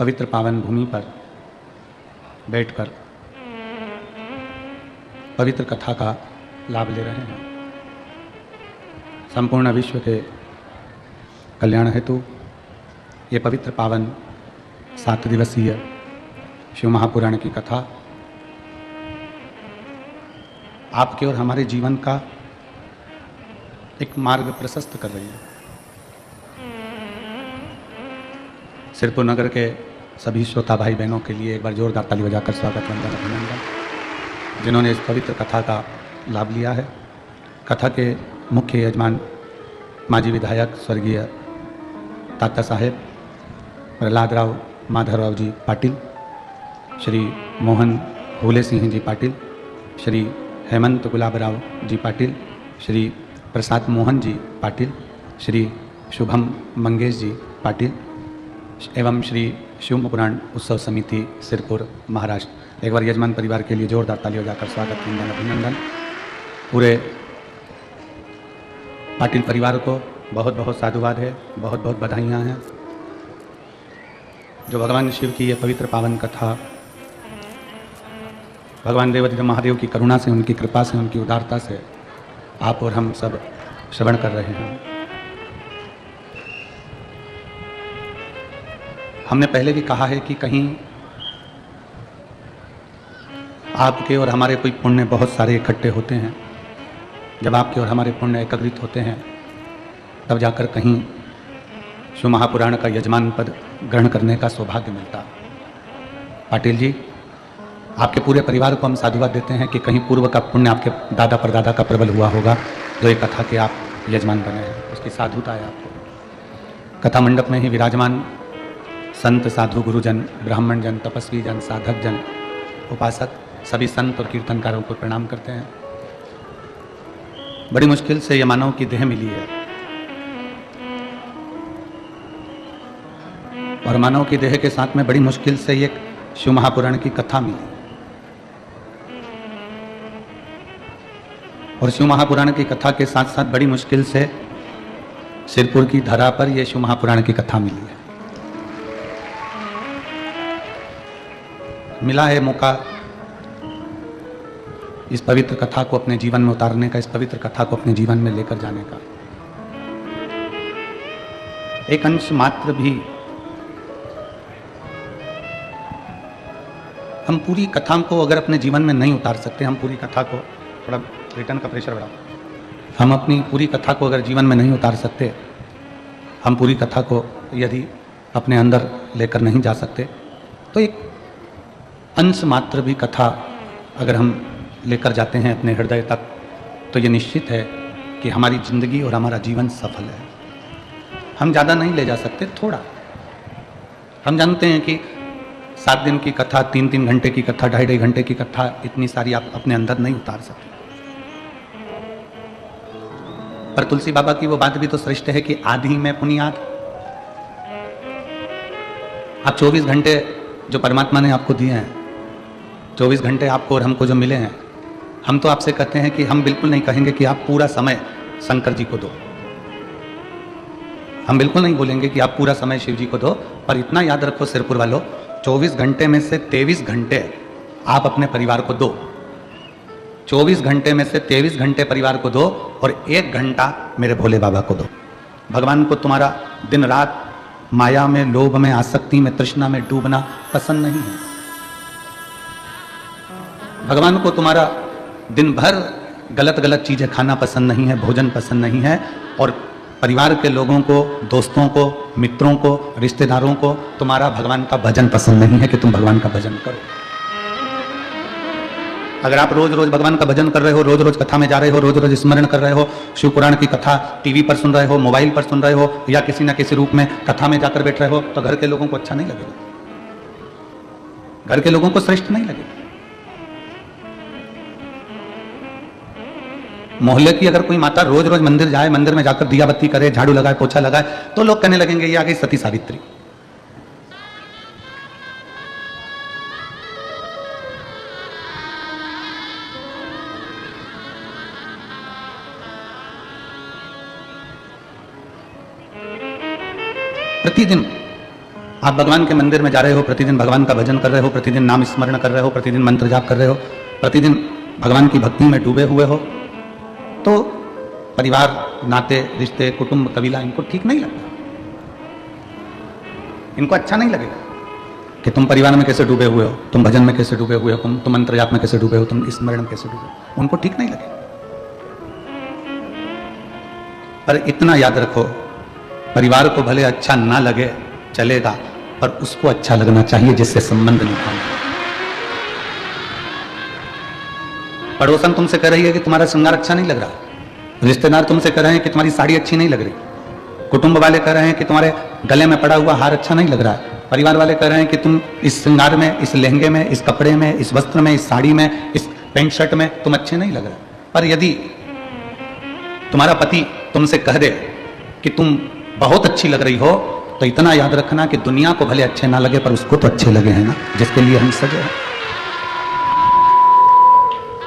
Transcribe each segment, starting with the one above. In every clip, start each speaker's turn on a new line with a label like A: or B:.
A: पवित्र पावन भूमि पर बैठकर पवित्र कथा का लाभ ले रहे हैं। संपूर्ण विश्व के कल्याण हेतु ये पवित्र पावन 7 दिवसीय शिव महापुराण की कथा आपके और हमारे जीवन का एक मार्ग प्रशस्त कर रही है। सिरपुर नगर के सभी श्रोता भाई बहनों के लिए एक बार जोरदार ताली बजाकर स्वागत वंदन अभिनंदन, जिन्होंने इस पवित्र कथा का लाभ लिया है। कथा के मुख्य यजमान माजी विधायक स्वर्गीय तात्या साहेब प्रहलाद राव माधवराव जी पाटिल, श्री मोहन होले सिंह जी पाटिल, श्री हेमंत गुलाबराव जी पाटिल, श्री प्रसाद मोहन जी पाटिल, श्री शुभम मंगेश जी पाटिल एवं श्री शिव पुराण उत्सव समिति सिरपुर महाराष्ट्र। एक बार यजमान परिवार के लिए जोरदार ताली बजाकर स्वागत वंदन अभिनंदन। पूरे पाटिल परिवार को बहुत बहुत साधुवाद है, बहुत बहुत बधाइयाँ हैं। जो भगवान शिव की ये पवित्र पावन कथा भगवान देवाधिदेव महादेव की करुणा से, उनकी कृपा से, उनकी उदारता से आप और हम सब श्रवण कर रहे हैं। हमने पहले भी कहा है कि कहीं आपके और हमारे कोई पुण्य बहुत सारे इकट्ठे होते हैं। जब आपके और हमारे पुण्य एकत्रित होते हैं तब जाकर कहीं शिव महापुराण का यजमान पद ग्रहण करने का सौभाग्य मिलता। पाटिल जी, आपके पूरे परिवार को हम साधुवाद देते हैं कि कहीं पूर्व का पुण्य आपके दादा परदादा का प्रबल हुआ होगा, जो एक कथा के आप यजमान बने हैं, उसकी साधुता है आपको। कथा मंडप में ही विराजमान संत, साधु, गुरुजन, ब्राह्मण जन, तपस्वी जन, साधक जन, उपासक, सभी संत और कीर्तनकारों को प्रणाम करते हैं। बड़ी मुश्किल से ये मानव की देह मिली है और मानव की देह के साथ में बड़ी मुश्किल से ये शिव महापुराण की कथा मिली और शिव महापुराण की कथा के साथ साथ बड़ी मुश्किल से सिरपुर की धरा पर यह शिव महापुराण की कथा मिली है। मिला है मौका इस पवित्र कथा को अपने जीवन में उतारने का, इस पवित्र कथा को अपने जीवन में लेकर जाने का। एक अंश मात्र भी हम पूरी कथा को अगर अपने जीवन में नहीं उतार सकते, हम पूरी कथा को, थोड़ा रिटर्न का प्रेशर बढ़ाओ, हम अपनी पूरी कथा को अगर जीवन में नहीं उतार सकते, हम पूरी कथा को यदि अपने अंदर लेकर नहीं जा सकते, तो एक अंश मात्र भी कथा अगर हम लेकर जाते हैं अपने हृदय तक, तो ये निश्चित है कि हमारी जिंदगी और हमारा जीवन सफल है। हम ज़्यादा नहीं ले जा सकते, थोड़ा। हम जानते हैं कि 7 दिन की कथा, 3-3 घंटे की कथा, 2.5 घंटे की कथा, इतनी सारी आप अपने अंदर नहीं उतार सकते। पर तुलसी बाबा की वो बात भी तो श्रेष्ठ है कि आधी में पुनियाद। आप 24 घंटे जो परमात्मा ने आपको दिए हैं, 24 घंटे आपको और हमको जो मिले हैं, हम तो आपसे कहते हैं कि हम बिल्कुल नहीं कहेंगे कि आप पूरा समय शंकर जी को दो। हम बिल्कुल नहीं बोलेंगे कि आप पूरा समय शिव जी को दो, पर इतना याद रखो सिरपुर वालों, 24 घंटे में से 23 घंटे आप अपने परिवार को दो। 24 घंटे में से 23 घंटे परिवार को दो और 1 घंटा मेरे भोले बाबा को दो। भगवान को तुम्हारा दिन रात माया में, लोभ में, आसक्ति में, तृष्णा में डूबना पसंद नहीं है। भगवान को तुम्हारा दिन भर गलत गलत चीजें खाना पसंद नहीं है, भोजन पसंद नहीं है, और परिवार के लोगों को, दोस्तों को, मित्रों को, रिश्तेदारों को तुम्हारा भगवान का भजन पसंद नहीं है कि तुम भगवान का भजन करो। अगर आप रोज रोज भगवान का भजन कर रहे हो, रोज रोज कथा में जा रहे हो, रोज रोज स्मरण कर रहे हो, शिव पुराण की कथा टीवी पर सुन रहे हो, मोबाइल पर सुन रहे हो, या किसी न किसी रूप में कथा में जाकर बैठ रहे हो, तो घर के लोगों को अच्छा नहीं लगेगा, घर के लोगों को श्रेष्ठ नहीं लगेगा। मोहल्ले की अगर कोई माता रोज रोज मंदिर जाए, मंदिर में जाकर दिया बत्ती करे, झाड़ू लगाए, पोछा लगाए, तो लोग कहने लगेंगे ये आ गई सती सावित्री। प्रतिदिन आप भगवान के मंदिर में जा रहे हो, प्रतिदिन भगवान का भजन कर रहे हो, प्रतिदिन नाम स्मरण कर रहे हो, प्रतिदिन मंत्र जाप कर रहे हो, प्रतिदिन भगवान की भक्ति में डूबे हुए हो, तो परिवार, नाते, रिश्ते, कुटुंब, कबीला इनको ठीक नहीं लगता। इनको अच्छा नहीं लगेगा कि तुम परिवार में कैसे डूबे हुए हो, तुम भजन में कैसे डूबे हुए हो, तुम मंत्र जाप में कैसे डूबे हो, तुम स्मरण में कैसे डूबे हो, उनको ठीक नहीं लगेगा। पर इतना याद रखो, परिवार को भले अच्छा ना लगे चलेगा, पर उसको अच्छा लगना चाहिए जिससे संबंध निभाना। पड़ोसन तुमसे कह रही है कि तुम्हारा श्रृंगार अच्छा नहीं लग रहा, रिश्तेदार तुमसे कह रहे हैं कि तुम्हारी साड़ी अच्छी नहीं लग रही, कुटुंब वाले कह रहे हैं कि तुम्हारे गले में पड़ा हुआ हार अच्छा नहीं लग रहा है, परिवार वाले कह रहे हैं कि तुम इस श्रृंगार में, इस लहंगे में, इस कपड़े में, इस वस्त्र में, इस साड़ी में, इस पैंट शर्ट में तुम अच्छे नहीं लग रहे। पर यदि तुम्हारा पति तुमसे कह दे कि तुम बहुत अच्छी लग रही हो, तो इतना याद रखना कि दुनिया को भले अच्छे ना लगे पर उसको तो अच्छे लगे हैं ना, जिसके लिए हम सजे हैं,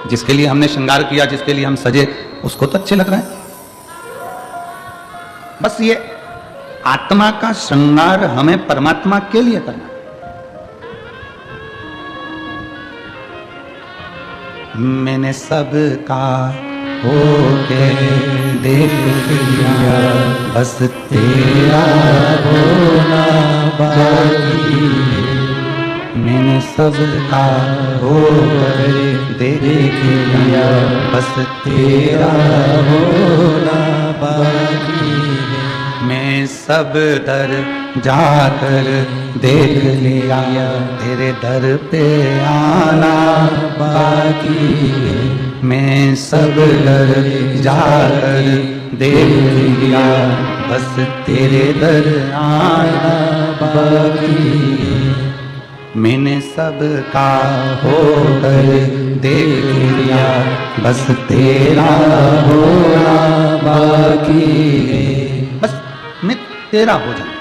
A: जिसके लिए हमने श्रृंगार किया, जिसके लिए हम सजे, उसको तो अच्छे लग रहे हैं। बस ये आत्मा का श्रृंगार हमें परमात्मा के लिए करना। मैंने सबका होके देख लिया, बस तेरा होना बाकी। मैंने सबका होकर देख लिया, बस तेरा होना बाकी। मैं सब दर जाकर देख लिया, तेरे दर पे आना बाकी। मैं सब दर जाकर देख लिया, बस तेरे दर आना बाकी। मैंने सबका होकर देख लिया, बस तेरा होना बाकी। बस मैं तेरा हो जाऊं।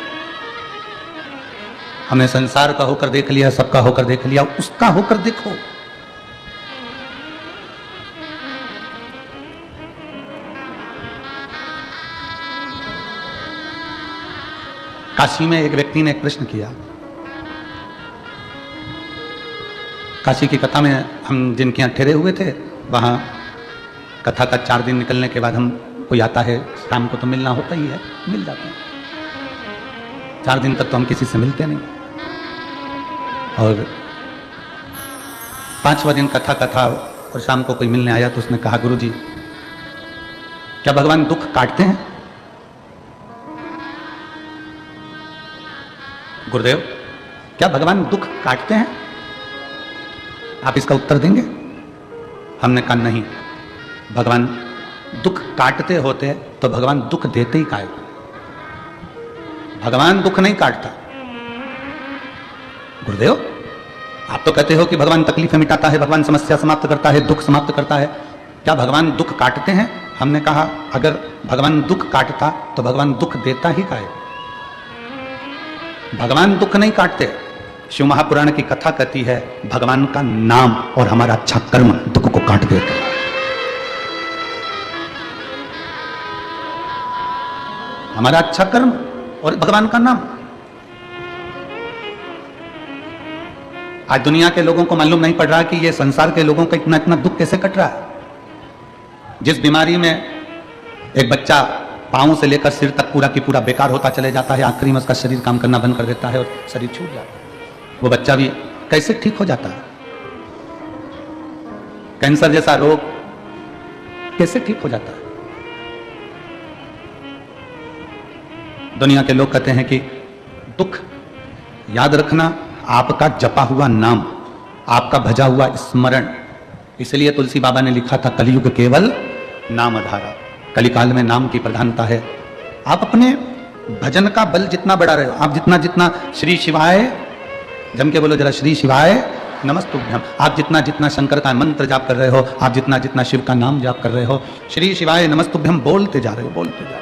A: हमने संसार का होकर देख लिया, सबका होकर देख लिया, उसका होकर देखो। काशी में एक व्यक्ति ने एक प्रश्न किया। काशी की कथा में हम जिनके यहाँ ठहरे हुए थे, वहाँ कथा का 4 दिन निकलने के बाद हम कोई आता है, शाम को तो मिलना होता ही है, मिल जाते हैं। 4 दिन तक तो हम किसी से मिलते नहीं। और 5वां दिन कथा और शाम को कोई मिलने आया तो उसने कहा, गुरुजी क्या भगवान दुख काटते हैं? गुरुदेव क्या भगवान दुख काटते हैं? आप इसका उत्तर देंगे? हमने कहा नहीं, भगवान दुख काटते होते तो भगवान दुख देते ही काहे? भगवान दुख नहीं काटता। गुरुदेव आप तो कहते हो कि भगवान तकलीफें मिटाता है, भगवान समस्या समाप्त करता है, दुख समाप्त करता है, क्या भगवान दुख काटते हैं? हमने कहा अगर भगवान दुख काटता तो भगवान दुख देता ही काहे? भगवान दुख नहीं काटते। शिव महापुराण की कथा कहती है भगवान का नाम और हमारा अच्छा कर्म दुख को काट देता है। हमारा अच्छा कर्म और भगवान का नाम। आज दुनिया के लोगों को मालूम नहीं पड़ रहा कि ये संसार के लोगों का इतना इतना दुख कैसे कट रहा है। जिस बीमारी में एक बच्चा पांव से लेकर सिर तक पूरा की पूरा बेकार होता चले जाता है, आखिरी में उसका शरीर काम करना बंद कर देता है और शरीर छूट जाता है, वो बच्चा भी कैसे ठीक हो जाता है? कैंसर जैसा रोग कैसे ठीक हो जाता है? दुनिया के लोग कहते हैं कि दुख याद रखना आपका जपा हुआ नाम, आपका भजा हुआ स्मरण। इसलिए तुलसी बाबा ने लिखा था कलयुग केवल नाम आधारा। कलिकाल में नाम की प्रधानता है। आप अपने भजन का बल जितना बढ़ा रहे हो, आप जितना जितना श्री शिवाय, जम के बोलो जरा, श्री शिवाय नमस्तुभ्यम, आप जितना जितना शंकर का मंत्र जाप कर रहे हो, आप जितना जितना शिव का नाम जाप कर रहे हो, श्री शिवाय नमस्तुभ्यम बोलते जा रहे हो, बोलते जा रहे हो।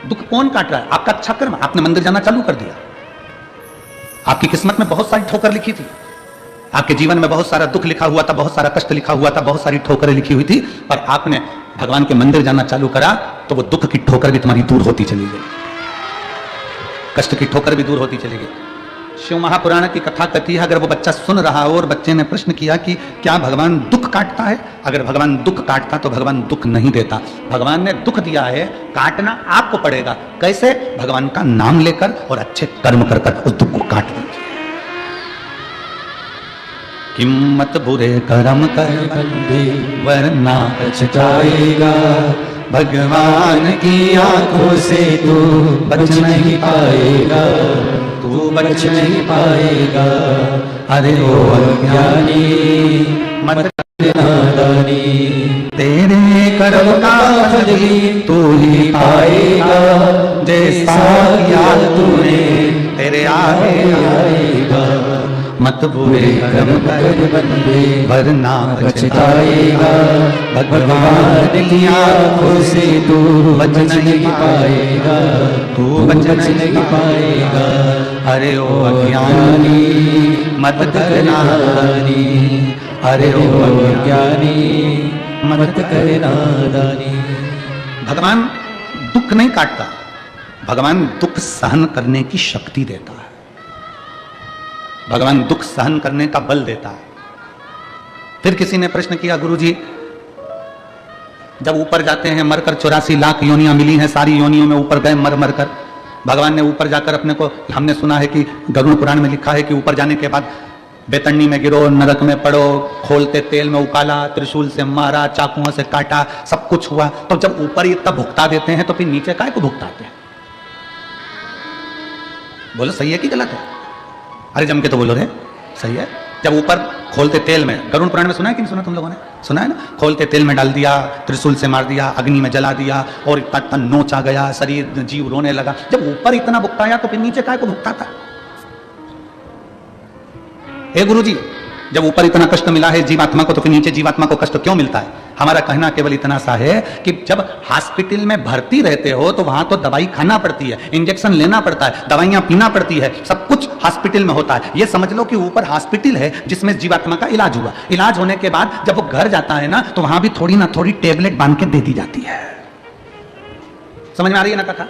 A: दुख कौन काट रहा है? आपका अच्छा कर्म। आपने मंदिर जाना चालू कर दिया, आपकी किस्मत में बहुत सारी ठोकर लिखी थी, आपके जीवन में बहुत सारा दुख लिखा हुआ था, बहुत सारा कष्ट लिखा हुआ था, बहुत सारी ठोकरें लिखी हुई थी, पर आपने भगवान के मंदिर जाना चालू करा तो वो दुख की ठोकर भी तुम्हारी दूर होती चली गई। कष्ट की ठोकर भी दूर होती चली गई। शिव महापुराण की कथा कथी है, अगर वो बच्चा सुन रहा हो और बच्चे ने प्रश्न किया कि क्या भगवान दुख काटता है, अगर भगवान दुख काटता तो भगवान दुख नहीं देता। भगवान ने दुख दिया है, काटना आपको पड़ेगा। कैसे? भगवान का नाम लेकर और अच्छे कर्म कर कर उस दुख को काट दीजिए। किम्मत बुरे कर्म कर बंदे वरना पछताएगा, भगवान की आंखों से तू बच नहीं पाएगा, तू बच नहीं पाएगा। अरे ओ अज्ञानी मत कर नादानी, तेरे कर्म का फल भी तू ही पाएगा, जैसा किया तूने तेरे आगे आएगा। मत बुरे कर्म कर बंदे वरना पछताएगा, भगवान की आंखों से तू बच नहीं पाएगा, तू बच नहीं पाएगा। अरे ओ अज्ञानी मत कर नादानी, अरे ओ अज्ञानी मत कर नादानी। भगवान दुख नहीं काटता, भगवान दुख सहन करने की शक्ति देता है, भगवान दुख सहन करने का बल देता है। फिर किसी ने प्रश्न किया, गुरुजी जब ऊपर जाते हैं मरकर 84 लाख योनियां मिली हैं, सारी योनियों में ऊपर गए मर मर कर, भगवान ने ऊपर जाकर अपने को, हमने सुना है कि गरुड़ पुराण में लिखा है कि ऊपर जाने के बाद बेतन्नी में गिरो, नरक में पड़ो, खोलते तेल में उकाला, त्रिशूल से मारा, चाकुओं से काटा, सब कुछ हुआ। तो जब ऊपर इतना भुगता देते हैं तो फिर नीचे काहे को भुगताते हैं? बोलो सही है कि गलत है? अरे जम के तो बोलो रे, सही है। जब ऊपर खोलते तेल में, गरुड़ पुराण में सुना है कि नहीं सुना? तुम लोगों ने सुना है ना? खोलते तेल में डाल दिया, त्रिशूल से मार दिया, अग्नि में जला दिया और इतना नोच आ गया, शरीर जीव रोने लगा। जब ऊपर इतना भुगताया तो फिर नीचे काय को भुगताता? हे गुरुजी जब ऊपर इतना कष्ट मिला है जीवात्मा को तो फिर नीचे जीवात्मा को कष्ट क्यों मिलता है? हमारा कहना केवल इतना सा है कि जब हॉस्पिटल में भर्ती रहते हो तो वहां तो दवाई खाना पड़ती है, इंजेक्शन लेना पड़ता है, दवाइयां पीना पड़ती है, सब कुछ हॉस्पिटल में होता है। ये समझ लो कि ऊपर हॉस्पिटल है जिसमें जीवात्मा का इलाज हुआ। इलाज होने के बाद जब वो घर जाता है ना तो वहां भी थोड़ी ना थोड़ी टेबलेट बांध के दे दी जाती है। समझ में आ रही है ना कथा?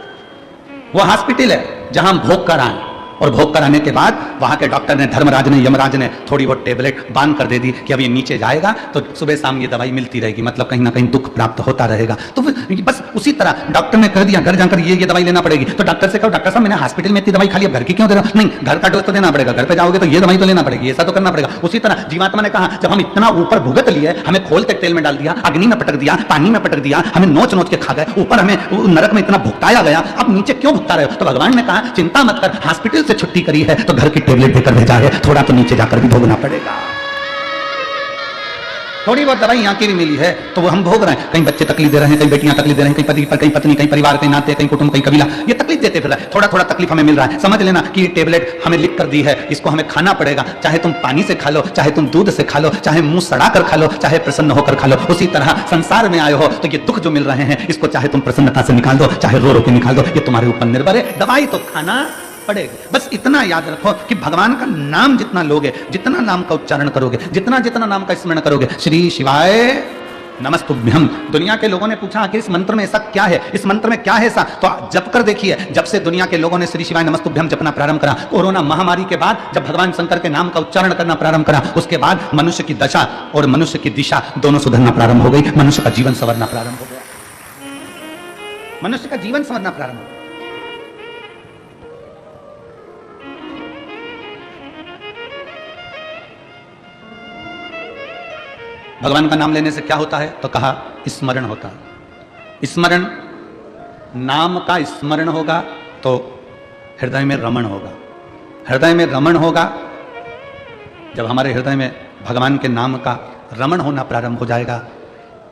A: वो हॉस्पिटल है जहां हम भोग कर आए और भोग कराने के बाद वहां के डॉक्टर ने, धर्मराज ने, यमराज ने थोड़ी बहुत टेबलेट बांध कर दे दी कि अब ये नीचे जाएगा तो सुबह शाम ये दवाई मिलती रहेगी, मतलब कहीं ना कहीं दुख प्राप्त होता रहेगा। तो बस उसी तरह डॉक्टर ने कह दिया घर जाकर ये दवाई लेना पड़ेगी, तो डॉक्टर से कहो डॉक्टर साहब मैंने हॉस्पिटल में इतनी दवाई खा ली, अब घर की क्यों दे रहा हूं? नहीं, घर का डोज तो देना पड़ेगा, घर पे जाओगे तो ये दवाई तो लेना पड़ेगी, ऐसा तो करना पड़ेगा। उसी तरह जीवात्मा ने कहा जब हम इतना ऊपर भुगत लिए, हमें खोलते तेल में डाल दिया, अग्नि में पटक दिया, पानी में पटक दिया, हमें नोच नोच के खा गए, ऊपर हमें नरक में इतना भुगताया गया, अब नीचे क्यों भुगता रहे हो? तो भगवान ने कहा चिंता मत कर, हॉस्पिटल से छुट्टी करी है तो घर की टेबलेट देकर भेजा है, थोड़ा तो नीचे जाकर भी भोगना पड़ेगा। थोड़ी बहुत दवाई यहाँ की भी मिली है तो वो हम भोग रहे हैं। कहीं बच्चे तकलीफ दे रहे हैं, कहीं बेटियां तकलीफ दे रहे हैं, कहीं पति, कहीं पत्नी, कहीं परिवार, कहीं नाते, कहीं कुटुंब, कहीं कबीला, ये तकलीफ देते फिर रहा है। थोड़ा थोड़ा तकलीफ हमें मिल रहा है। समझ लेना कि ये टेबलेट हमें लिख कर दी है, इसको हमें खाना पड़ेगा, चाहे तुम पानी से खा लो, चाहे तुम दूध से खा लो, चाहे मुंह सड़ा कर खा लो, चाहे प्रसन्न होकर खा लो। उसी तरह संसार में आए हो तो ये दुख जो मिल रहे हैं इसको चाहे तुम प्रसन्नता से निकाल दो, चाहे रो रो के निकाल दो, ये तुम्हारे ऊपर निर्भर है। दवाई तो खाना पड़ेगा। बस इतना याद रखो कि भगवान का नाम जितना लोगे, जितना नाम का उच्चारण करोगे, जितना जितना नाम का स्मरण करोगे, श्री शिवाय नमस्तुभ्यम। दुनिया के लोगों ने पूछा कि इस मंत्र में ऐसा क्या है, इस मंत्र में क्या है ऐसा? तो जप कर देखिए। जब से दुनिया के लोगों ने श्री शिवाय नमस्तुभ्यम जपना प्रारंभ करा, कोरोना महामारी के बाद जब भगवान शंकर के नाम का उच्चारण करना प्रारंभ करा, उसके बाद मनुष्य की दशा और मनुष्य की दिशा दोनों सुधरना प्रारंभ हो गई। मनुष्य का जीवन संवरना प्रारंभ हो गया, मनुष्य का जीवन संवरना प्रारंभ हो गया। भगवान का नाम लेने से क्या होता है? तो कहा स्मरण होता है। स्मरण, नाम का स्मरण होगा तो हृदय में रमण होगा। हृदय में रमण होगा, जब हमारे हृदय में भगवान के नाम का रमण होना प्रारंभ हो जाएगा,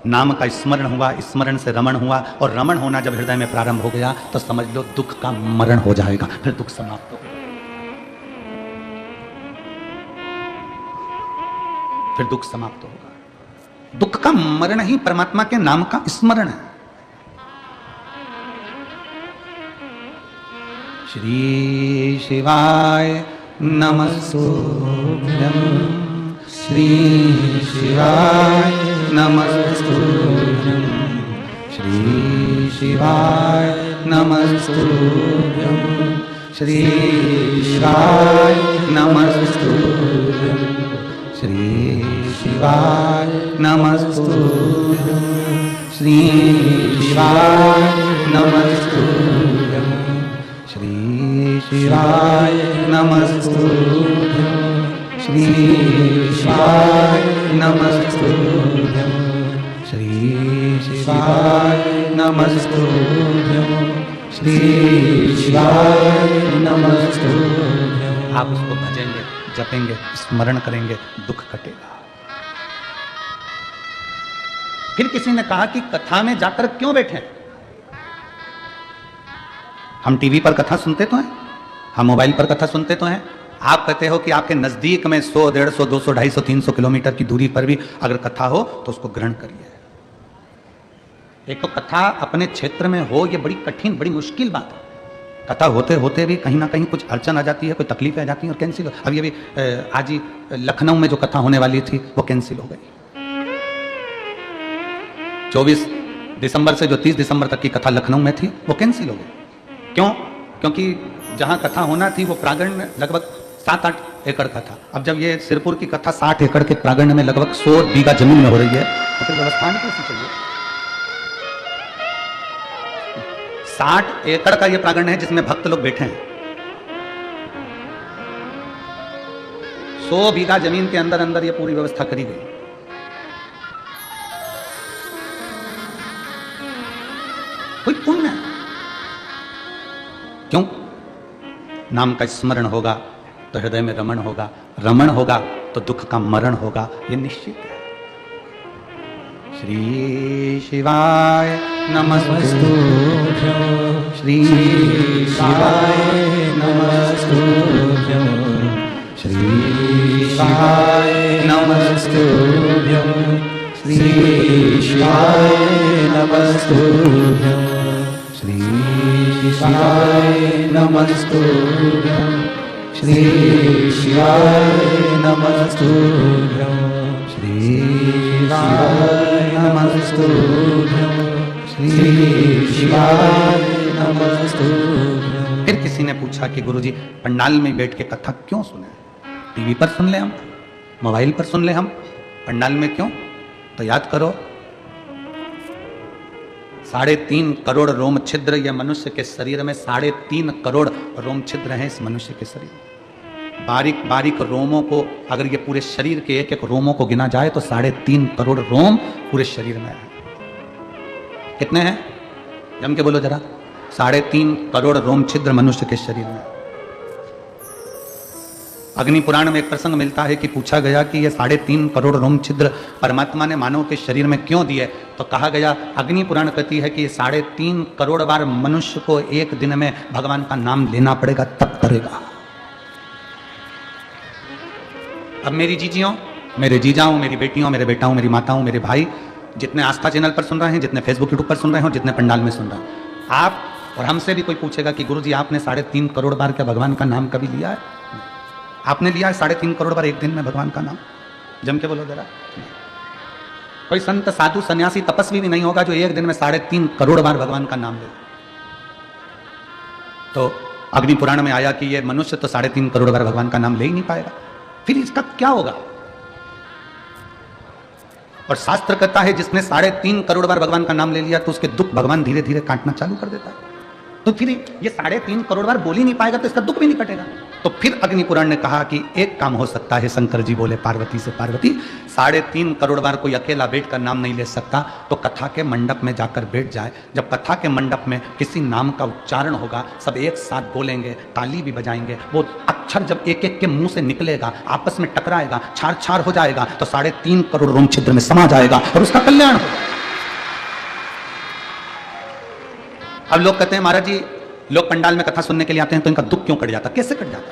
A: नाम का स्मरण हुआ, स्मरण से रमण हुआ, और रमण होना जब हृदय में प्रारंभ हो गया तो समझ लो दुख का मरण हो जाएगा, फिर दुख समाप्त हो गया, फिर दुख समाप्त होगा। दुख का मरण ही परमात्मा के नाम का स्मरण है। श्री शिवाय नमस्तुभ्यं, श्री शिवाय नमस्तुभ्यं, श्री शिवाय नमस्तुभ्यं, श्री शिवाय नमस्तुभ्यं श्री शिवाय नमस्तुभ्यं श्री शिवाय नमस्तुभ्यं श्री शिवाय नमस्तुभ्यं श्री शिवाय नमस्तुभ्यं श्री शिवाय नमस्तुभ्यं श्री शिवाय नमस्तुभ्यं। आप उसको भजेंगे, जपेंगे, स्मरण करेंगे, दुख कटेगा। फिर किसी ने कहा कि कथा में जाकर क्यों बैठे? हम टीवी पर कथा सुनते तो हैं, हम मोबाइल पर कथा सुनते तो हैं। आप कहते हो कि आपके नजदीक में 100, 150, 200, 250, 300 किलोमीटर की दूरी पर भी अगर कथा हो तो उसको ग्रहण करिए। एक तो कथा अपने क्षेत्र में हो, ये बड़ी कठिन, बड़ी मुश्किल बात है। कथा होते होते भी कहीं ना कहीं कुछ अड़चन आ जाती है, कोई तकलीफ आ जाती है और कैंसिल। अभी अभी आज ही लखनऊ में जो कथा होने वाली थी वो कैंसिल हो गई। 24 दिसंबर से जो 30 दिसंबर तक की कथा लखनऊ में थी वो कैंसिल हो गई। क्यों? क्योंकि जहां कथा होना थी वो प्रांगण में लगभग 7-8 एकड़ का था। अब जब ये सिरपुर की कथा 60 एकड़ के प्रांगण में लगभग 100 बीघा जमीन में हो रही है तो फिर व्यवस्था नहीं कैसी चाहिए। 60 एकड़ का ये प्रांगण है जिसमें भक्त लोग बैठे हैं। 100 बीघा जमीन के अंदर अंदर ये पूरी व्यवस्था करी गई। कोई पुण्य है। क्यों? नाम का स्मरण होगा तो हृदय में रमण होगा, रमण होगा तो दुख का मरण होगा, ये निश्चित है। श्री शिवाय नमस्तुभ्यं श्री शिवाय नमस्तुभ्यं श्री शिवाय नमस्तुभ्यं श्री शिवाय नमस्तुभ्यं श्री शिवाय नमस्तुभ्यं श्री शिवाय नमस्तुभ्यं श्री शिवाय नमस्तुभ्यं श्री शिवाय नमस्तुभ्यं। फिर किसी ने पूछा कि गुरुजी पंडाल में बैठ के कथा क्यों सुने? टीवी पर सुन ले हम, मोबाइल पर सुन ले हम, पंडाल में क्यों? तो याद करो 3.5 करोड़ रोम छिद्र ये मनुष्य के शरीर में 3.5 करोड़ रोम छिद्र हैं इस मनुष्य के शरीर में। बारीक बारीक रोमों को अगर ये पूरे शरीर के एक एक रोमों को गिना जाए तो 3.5 करोड़ रोम पूरे शरीर में है। कितने हैं? जम के बोलो जरा। 3.5 करोड़ रोम छिद्र मनुष्य के शरीर में। अग्नि पुराण में एक प्रसंग मिलता है कि पूछा गया कि ये 3.5 करोड़ रोम छिद्र परमात्मा ने मानव के शरीर में क्यों दिए? तो कहा गया, अग्नि पुराण कहती है कि 3.5 करोड़ बार मनुष्य को एक दिन में भगवान का नाम लेना पड़ेगा तब करेगा। अब मेरी जीजियों, मेरे जीजाओं, मेरी बेटियों, मेरे बेटाओं, मेरी माताओं, मेरे भाई, जितने आस्था चैनल पर सुन रहे हैं, जितने फेसबुक यूट्यूब पर सुन रहे हो, जितने पंडाल में सुन रहे हैं, आप और हमसे भी कोई पूछेगा कि गुरुजी आपने 3.5 करोड़ बार क्या भगवान का नाम कभी लिया है? आपने लिया है 3.5 करोड़ बार एक दिन में भगवान का नाम? जम के बोलो जरा। कोई संत, साधु, सन्यासी, तपस्वी भी नहीं होगा जो एक दिन में 3.5 करोड़ बार भगवान का नाम ले। तो अग्नि पुराण में आया कि ये मनुष्य तो 3.5 करोड़ बार भगवान का नाम ले ही नहीं पाएगा, फिर इसका क्या होगा? और शास्त्र कहता है जिसने 3.5 करोड़ बार भगवान का नाम ले लिया तो उसके दुख भगवान धीरे धीरे काटना चालू कर देता है। तो फिर ये 3.5 करोड़ बार बोल ही नहीं पाएगा तो इसका दुख भी नहीं कटेगा। तो फिर अग्नि पुराण ने कहा कि एक काम हो सकता है। शंकर जी बोले पार्वती से, पार्वती 3.5 करोड़ बार कोई अकेला बैठकर नाम नहीं ले सकता, तो कथा के मंडप में जाकर बैठ जाए। जब कथा के मंडप में किसी नाम का उच्चारण होगा, सब एक साथ बोलेंगे, ताली भी बजाएंगे, वो अक्षर जब एक एक के मुंह से निकलेगा, आपस में टकराएगा, छार छार हो जाएगा, तो 3.5 करोड़ रोम छिद्र में समा जाएगा और उसका कल्याण होगा। अब लोग कहते हैं महाराज जी लोग पंडाल में कथा सुनने के लिए आते हैं तो इनका दुख क्यों कट जाता? कैसे कट जाता?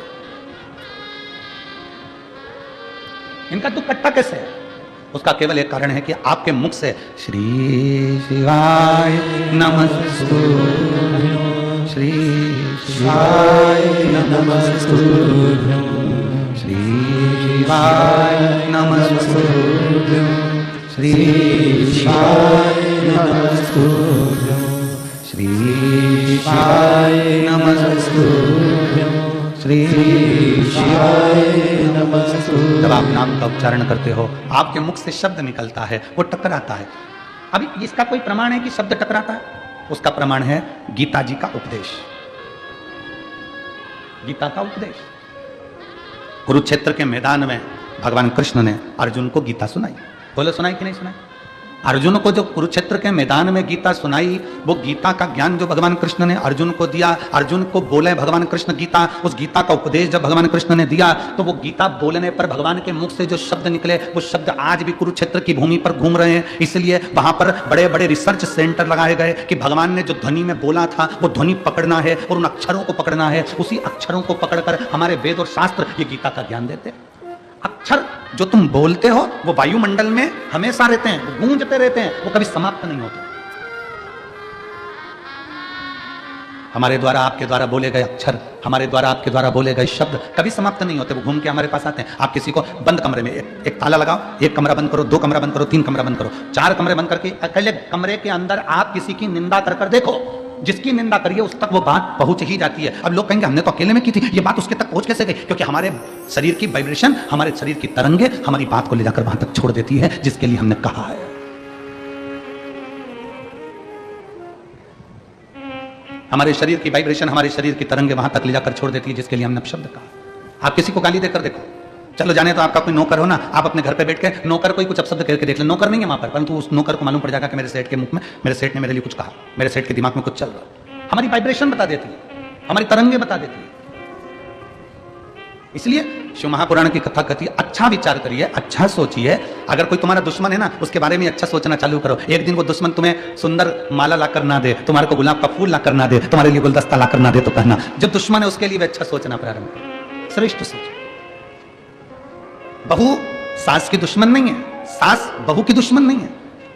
A: इनका दुख कटता कैसे है? उसका केवल एक कारण है कि आपके मुख से श्री शिवाय नमस्तुभ्यं, श्री शिवाय नमस्तुभ्यं, श्री शिवाय नमस्तुभ्यं, श्री शिवाय नमस्तुभ्यं, श्री शिवाय नमस्तुभ्यं, श्री शिवाय नमस्तु। जब आप नाम का उच्चारण करते हो, आपके मुख से शब्द निकलता है, वो टकराता है। अभी इसका कोई प्रमाण है कि शब्द टकराता है? उसका प्रमाण है गीता जी का उपदेश। गीता का उपदेश, कुरुक्षेत्र के मैदान में भगवान कृष्ण ने अर्जुन को गीता सुनाई। बोले सुनाई कि नहीं सुनाई? अर्जुन को जो कुरुक्षेत्र के मैदान में गीता सुनाई, वो गीता का ज्ञान जो भगवान कृष्ण ने अर्जुन को दिया, अर्जुन को बोले भगवान कृष्ण गीता, उस गीता का उपदेश जब भगवान कृष्ण ने दिया, तो वो गीता बोलने पर भगवान के मुख से जो शब्द निकले, वो शब्द आज भी कुरुक्षेत्र की भूमि पर घूम रहे हैं। इसलिए वहां पर बड़े बड़े रिसर्च सेंटर लगाए गए कि भगवान ने जो ध्वनि में बोला था, वो ध्वनि पकड़ना है और उन अक्षरों को पकड़ना है। उसी अक्षरों को पकड़कर हमारे वेद और शास्त्र ये गीता का ज्ञान देते हैं। अक्षर जो तुम बोलते हो, वो वायुमंडल में हमेशा रहते हैं, वो गूंजते रहते हैं, वो कभी समाप्त नहीं होते। हमारे द्वारा आपके द्वारा बोले गए अक्षर, हमारे द्वारा आपके द्वारा बोले गए शब्द कभी समाप्त नहीं होते, वो घूम के हमारे पास आते हैं। आप किसी को बंद कमरे में एक ताला लगाओ, एक कमरा बंद करो, 2 कमरा बंद करो, 3 कमरा बंद करो, 4 कमरे बंद करके अकेले कमरे के अंदर आप किसी की निंदा कर देखो, जिसकी निंदा करिए उस तक वो बात पहुंच ही जाती है। अब लोग कहेंगे हमने तो अकेले में की थी, ये बात उसके तक पहुंच कैसे गई? क्योंकि हमारे शरीर की वाइब्रेशन, हमारे शरीर की तरंगे हमारी बात को ले जाकर वहां तक छोड़ देती है, जिसके लिए हमने कहा है। हमारे शरीर की वाइब्रेशन, हमारे शरीर की तरंगे वहां तक ले जाकर छोड़ देती है, जिसके लिए हमने शब्द कहा। आप किसी को गाली देकर देखो, चलो जाने तो आपका कोई नौकर हो ना, आप अपने घर पे बैठ के नौकर कोई कुछ अपशब्द करके देख ले, नौकर नहीं है वहां पर, परंतु उस नौकर को मालूम पड़ जाएगा कि मेरे सेठ के मुख में, मेरे सेठ ने मेरे लिए कुछ कहा, मेरे सेठ के दिमाग में कुछ चल रहा है। हमारी वाइब्रेशन बता देती है, हमारी तरंगे बता देती है। इसलिए शिव महापुराण की कथा कहती है, अच्छा विचार करिए, अच्छा सोचिए। अगर कोई तुम्हारा दुश्मन है ना, उसके बारे में अच्छा सोचना चालू करो। एक दिन वो दुश्मन तुम्हें सुंदर माला लाकर ना दे, तुम्हारे को गुलाब का फूल लाकर ना दे, तुम्हारे लिए गुलदस्ता लाकर ना दे, तो कहना जो दुश्मन है उसके लिए अच्छा सोचना प्रारंभ करो। श्रेष्ठ सोच। बहू सास की दुश्मन नहीं है, सास बहू की दुश्मन नहीं है।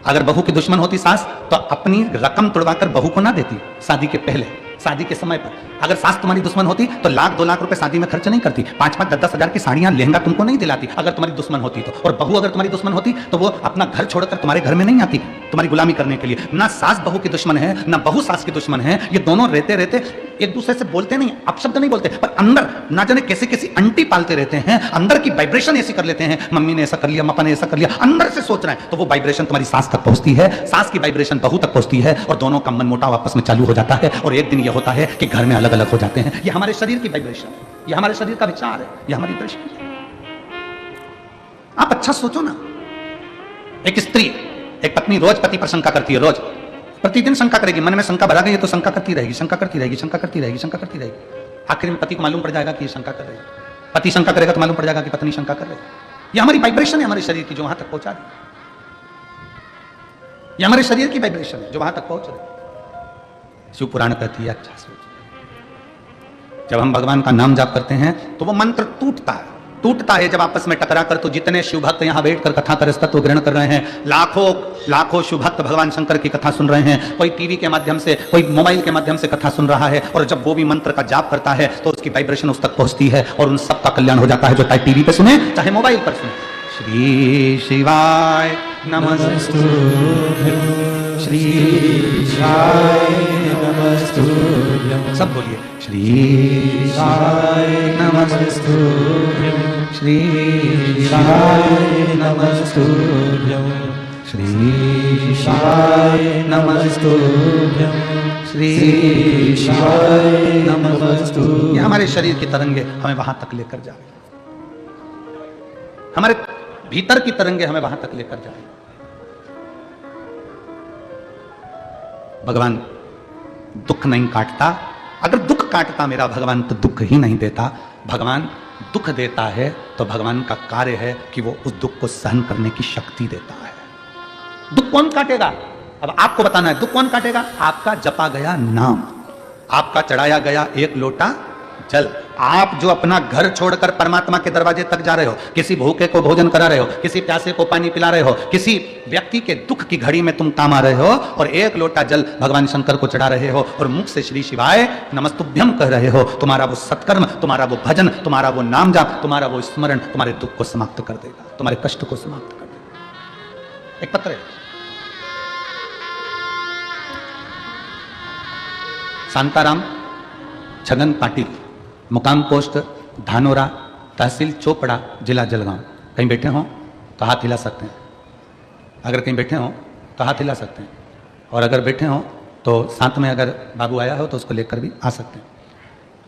A: अगर बहू की दुश्मन होती सास, तो अपनी रकम तुड़वाकर बहू को ना देती शादी के पहले, शादी के समय पर। अगर सास तुम्हारी दुश्मन होती तो 1-2 लाख रुपए शादी में खर्च नहीं करती, 5-5, 10-10 हजार की साड़ियां, लहंगा तुमको नहीं दिलाती, अगर तुम्हारी दुश्मन होती तो। और बहू अगर तुम्हारी दुश्मन होती तो वो अपना घर छोड़कर तुम्हारे घर में नहीं आती तुम्हारी गुलामी करने के लिए। ना सास बहू की दुश्मन है, ना बहू सास की दुश्मन है। ये दोनों रहते रहते एक दूसरे से बोलते नहीं, अपशब्द नहीं बोलते, पर अंदर ना जाने कैसे कैसी अंटी पालते रहते हैं, अंदर की वाइब्रेशन ऐसी कर लेते हैं। मम्मी ने ऐसा कर लिया, पापा ने ऐसा कर लिया, अंदर से सोच रहे हैं, तो वो वाइब्रेशन तुम्हारी सास तक पहुंचती है, सास की वाइब्रेशन बहू तक पहुंचती है, और दोनों का मनमुटाव आपस में चालू हो जाता है। और एक दिन ये होता है कि घर में अलग अलग हो जाते हैं। ये हमारे शरीर की वाइब्रेशन, ये हमारे शरीर का विचार है, ये हमारी दृष्टि है। आप अच्छा सोचो ना। एक स्त्री, एक पत्नी रोज पति पर शंका करती है, रोज प्रतिदिन शंका करेगी, मन में शंका भरा गई तो शंका करती रहेगी, शंका करती रहेगी, शंका करती रहेगी, शंका करती रहेगी। आखिर में पति को मालूम पड़ जाएगा कि ये शंका कर रही है, पति शंका करेगा तो मालूम पड़ जाएगा कि पत्नी शंका कर रही है। ये हमारी वाइब्रेशन है, हमारे शरीर की, जो वहां तक पहुंचा रही। ये हमारे शरीर की वाइब्रेशन है जो वहां तक पहुंच रही। शिव पुराण कहती है अच्छा सोच। जब हम भगवान का नाम जाप करते हैं तो वो मंत्र टूटता है जब आपस में टकरा कर। तो जितने शिव भक्त यहाँ बैठकर कथा कर तत्व ग्रहण कर रहे हैं, लाखों शिव भक्त भगवान शंकर की कथा सुन रहे हैं। कोई टीवी के माध्यम से, कोई मोबाइल के माध्यम से कथा सुन रहा है, और जब वो भी मंत्र का जाप करता है तो उसकी वाइब्रेशन उस तक पहुंचती है और उन सबका कल्याण हो जाता है, जो चाहे टीवी पे सुने चाहे मोबाइल पर सुने। श्री शिवाय नमस्तुभ्यं, श्री शिवाय नमस्तुभ्यं, सब बोलिए श्री शिवाय नमस्तुभ्यं, श्री शिवाय नमस्तुभ्यं, श्री शिवाय नमस्तुभ्यं, श्री शिवाय नमस्तुभ्यं। ये हमारे शरीर की तरंगे हमें वहां तक लेकर जाए, हमारे भीतर की तरंगे हमें वहां तक लेकर जाए। भगवान दुख नहीं काटता। अगर दुख काटता मेरा भगवान तो दुख ही नहीं देता। भगवान दुख देता है तो भगवान का कार्य है कि वो उस दुख को सहन करने की शक्ति देता है। दुख कौन काटेगा? अब आपको बताना है, दुख कौन काटेगा? आपका जपा गया नाम, आपका चढ़ाया गया एक लोटा जल। आप जो अपना घर छोड़कर परमात्मा के दरवाजे तक जा रहे हो, किसी भूखे को भोजन करा रहे हो, किसी प्यासे को पानी पिला रहे हो, किसी व्यक्ति के दुख की घड़ी में तुम काम आ रहे हो, और एक लोटा जल भगवान शंकर को चढ़ा रहे हो, और मुख से श्री शिवाय नमस्तुभ्यम कह रहे हो, तुम्हारा वो सत्कर्म, तुम्हारा वो भजन, तुम्हारा वो नाम जाप, तुम्हारा वो स्मरण तुम्हारे दुख को समाप्त कर देगा, तुम्हारे कष्ट को समाप्त कर देगा। एक पत्र है, शांताराम छगन पाटिल, मुकाम पोस्ट धानोरा, तहसील चोपड़ा, जिला जलगांव। कहीं बैठे हों तो हाथ हिला सकते हैं। अगर कहीं बैठे हों तो हाथ हिला सकते हैं, और अगर बैठे हों तो साथ में अगर बाबू आया हो तो उसको लेकर भी आ सकते हैं।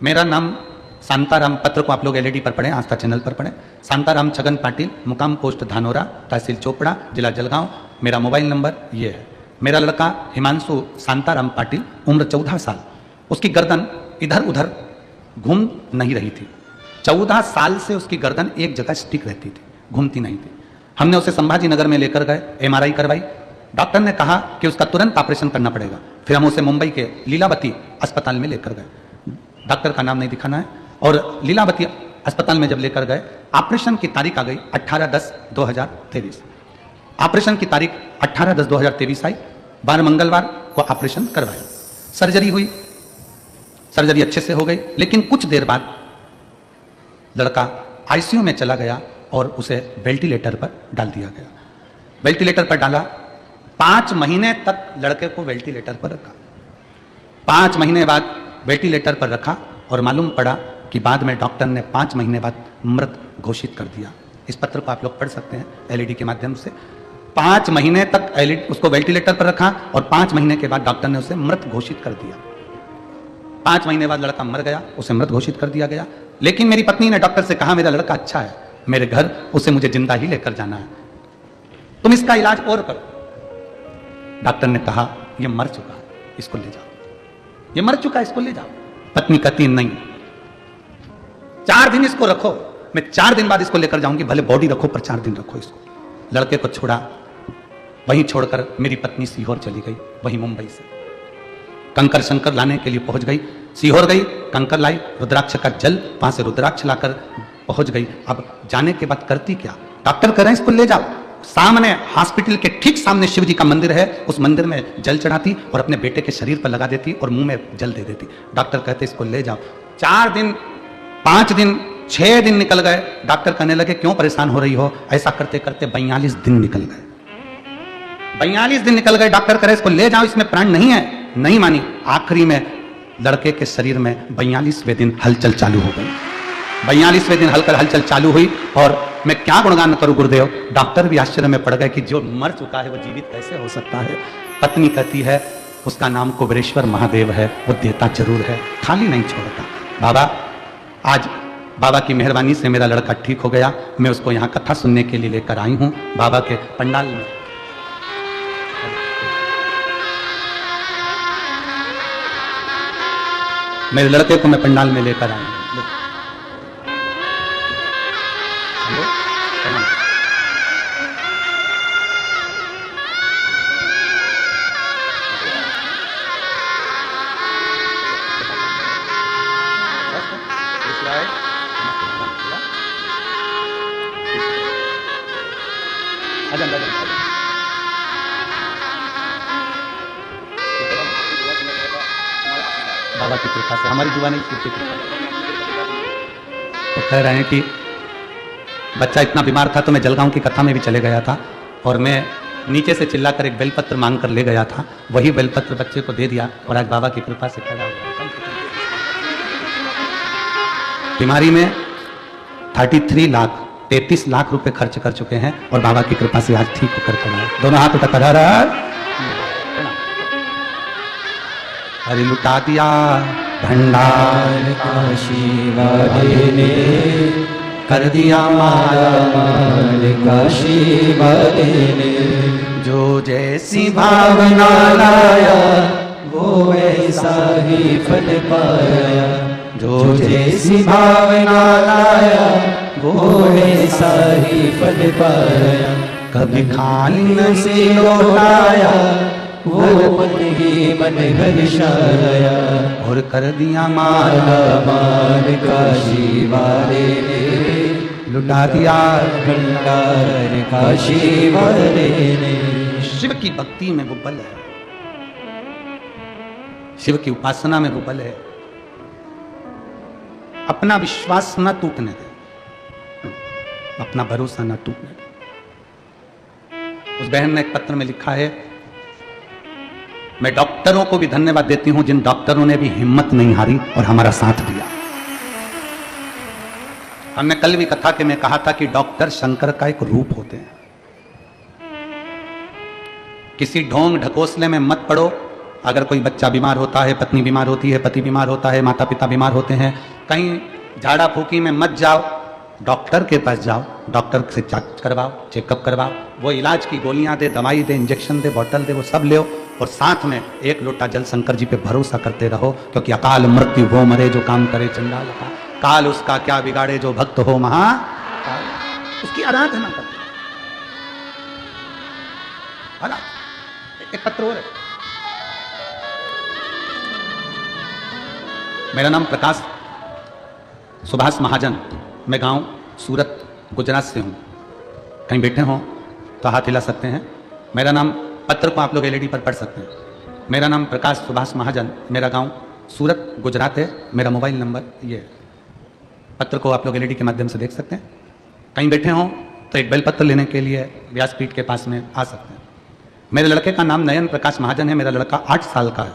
A: मेरा नाम शांताराम, पत्र को आप लोग एलईडी पर पढ़ें, आस्था चैनल पर पढ़ें। शांताराम छगन पाटिल, मुकाम पोस्ट धानोरा, तहसील चोपड़ा, जिला जलगांव। मेरा मोबाइल नंबर ये है। मेरा लड़का हिमांशु शांताराम पाटिल, उम्र 14 साल। उसकी गर्दन इधर उधर घूम नहीं रही थी। 14 साल से उसकी गर्दन एक जगह स्टिक रहती थी, घूमती नहीं थी। हमने उसे संभाजी नगर में लेकर गए, एमआरआई करवाई। डॉक्टर ने कहा कि उसका तुरंत ऑपरेशन करना पड़ेगा। फिर हम उसे मुंबई के लीलावती अस्पताल में लेकर गए। डॉक्टर का नाम नहीं दिखाना है। और लीलावती अस्पताल में जब लेकर गए, ऑपरेशन की तारीख आ गई 18/10/2023। ऑपरेशन की तारीख 18/10/2023 आई। 12 मंगलवार को ऑपरेशन करवाया। सर्जरी हुई, सर्जरी अच्छे से हो गई। लेकिन कुछ देर बाद लड़का आईसीयू में चला गया और उसे वेंटिलेटर पर डाल दिया गया। वेंटिलेटर पर डाला, 5 महीने तक लड़के को वेंटिलेटर पर रखा। 5 महीने बाद वेंटिलेटर पर रखा और मालूम पड़ा कि बाद में डॉक्टर ने 5 महीने बाद मृत घोषित कर दिया। इस पत्र को आप लोग पढ़ सकते हैं एलईडी के माध्यम से। 5 महीने तक उसको वेंटिलेटर पर रखा और 5 महीने के बाद डॉक्टर ने उसे मृत घोषित कर दिया। 5 महीने बाद लड़का मर गया, उसे मृत घोषित कर दिया गया। लेकिन मेरी पत्नी ने डॉक्टर से कहा, मेरा लड़का अच्छा है, मेरे घर उसे मुझे जिंदा ही लेकर जाना है, तुम इसका इलाज और करो। डॉक्टर ने कहा, यह मर चुका है, इसको ले जाओ, ये मर चुका है, इसको ले जाओ। पत्नी कहती नहीं, 4 दिन इसको रखो, मैं 4 दिन बाद इसको लेकर जाऊंगी, भले बॉडी रखो पर 4 दिन रखो इसको। लड़के को छोड़ा, वहीं छोड़कर मेरी पत्नी सीहोर चली गई। वहीं मुंबई से कंकर शंकर लाने के लिए पहुंच गई। सीहोर गई, कंकर लाई, रुद्राक्ष का जल, वहां से रुद्राक्ष लाकर पहुंच गई। अब जाने के बाद करती क्या? डॉक्टर कह रहे हैं इसको ले जाओ। सामने हॉस्पिटल के ठीक सामने शिव जी का मंदिर है, उस मंदिर में जल चढ़ाती और अपने बेटे के शरीर पर लगा देती और मुंह में जल दे देती। डॉक्टर कहते इसको ले जाओ। 4 दिन, 5 दिन, 6 दिन निकल गए। डॉक्टर कहने लगे क्यों परेशान हो रही हो? ऐसा करते करते 42 दिन निकल गए। 42 दिन निकल गए। डॉक्टर कह रहे इसको ले जाओ, इसमें प्राण नहीं है। नहीं मानी। आखिरी में लड़के के शरीर में 42वें दिन हलचल चालू हो गई। 42वें दिन हलचल चालू हुई। और मैं क्या गुणगान करूं गुरुदेव, डॉक्टर भी आश्चर्य में पड़ गए कि जो मर चुका है वो जीवित कैसे हो सकता है। पत्नी कहती है उसका नाम कुबेरेश्वर महादेव है, वो देता जरूर है, खाली नहीं छोड़ता। बाबा, आज बाबा की मेहरबानी से मेरा लड़का ठीक हो गया। मैं उसको यहाँ कथा सुनने के लिए लेकर आई हूँ बाबा के पंडाल में। मेरे लड़के को मैं पंडाल में लेकर आई हूँ। बाबा की कृपा से, हमारी दुआ नहीं, की कृपा। तो कह रहे हैं कि बच्चा इतना बीमार था तो मैं जलगांव की कथा में भी चले गया था और मैं नीचे से चिल्लाकर एक बेलपत्र मांग कर ले गया था। वही बेलपत्र बच्चे को दे दिया और आज बाबा की कृपा से खड़ा हुआ। बीमारी में 33 लाख रुपए खर्च कर चुके हैं और बाबा की कृपा से आज ठीक होकर खड़ा है। दोनों हाथ उठा कर हरि लुटा दिया भंडार काशी वाले ने, कर दिया माला माल काशी वाले ने। जो जैसी भावना लाया वो वैसा ही फल पाया। जो जैसी भावना लाया वो वैसा ही फल पाया। कभी खाली से लौटाया वो मन ही मन हर्षाया। और कर दिया माला माल काशी वाले ने, लुटा दिया भंडार काशी वाले ने। शिव की भक्ति में वो बल है, शिव की उपासना में वो बल है। अपना विश्वास न टूटने दे, अपना भरोसा न टूटने दे। उस बहन ने एक पत्र में लिखा है, मैं डॉक्टरों को भी धन्यवाद देती हूं जिन डॉक्टरों ने भी हिम्मत नहीं हारी और हमारा साथ दिया। हमने कल भी कथा के में कहा था कि डॉक्टर शंकर का एक रूप होते हैं। किसी ढोंग ढकोसले में मत पड़ो। अगर कोई बच्चा बीमार होता है, पत्नी बीमार होती है, पति बीमार होता है, माता पिता बीमार होते हैं, कहीं झाड़ा फूकी में मत जाओ, डॉक्टर के पास जाओ, डॉक्टर से जांच करवाओ, चेकअप करवाओ, वो इलाज की गोलियां दे, दवाई दे, इंजेक्शन दे, बोतल दे, वो सब ले और साथ में एक लोटा जल शंकर जी पे भरोसा करते रहो, क्योंकि अकाल मृत्यु वो मरे जो काम करे चंडाल का, काल उसका क्या बिगाड़े जो भक्त हो महा, उसकी आराधना करो। एक पत्र और है। मेरा नाम प्रकाश सुभाष महाजन, मैं गांव सूरत गुजरात से हूं। कहीं बैठे हों तो हाथ हिला सकते हैं। मेरा नाम, पत्र को आप लोग एलईडी पर पढ़ सकते हैं। मेरा नाम प्रकाश सुभाष महाजन, मेरा गांव सूरत गुजरात है। मेरा मोबाइल नंबर ये है। पत्र को आप लोग एलईडी के माध्यम से देख सकते हैं। कहीं बैठे हों तो एक बेलपत्र लेने के लिए व्यासपीठ के पास में आ सकते हैं। मेरे लड़के का नाम नयन प्रकाश महाजन है। मेरा लड़का 8 साल का है।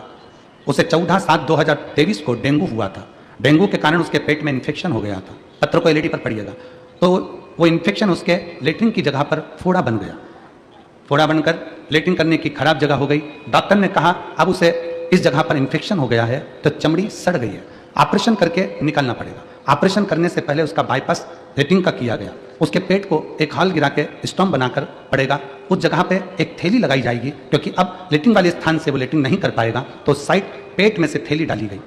A: उसे 14/7/2023 को डेंगू हुआ था। डेंगू के कारण उसके पेट में इन्फेक्शन हो गया था। पत्र को एलईडी पर पढ़िएगा। तो वो इन्फेक्शन उसके लेटरिन की जगह पर फोड़ा बन गया। फोड़ा बनकर लेटरिन करने की खराब जगह हो गई। डॉक्टर ने कहा अब उसे इस जगह पर इन्फेक्शन हो गया है तो चमड़ी सड़ गई है, ऑपरेशन करके निकालना पड़ेगा। ऑपरेशन करने से पहले उसका बाईपास लेटरिन का किया गया। उसके पेट को एक हॉल गिरा के स्टोम बनाकर पड़ेगा। उस जगह पे एक थैली लगाई जाएगी, क्योंकि अब लेटरिन वाले स्थान से वो लेटरिन नहीं कर पाएगा, तो साइड पेट में से थैली डाली गई,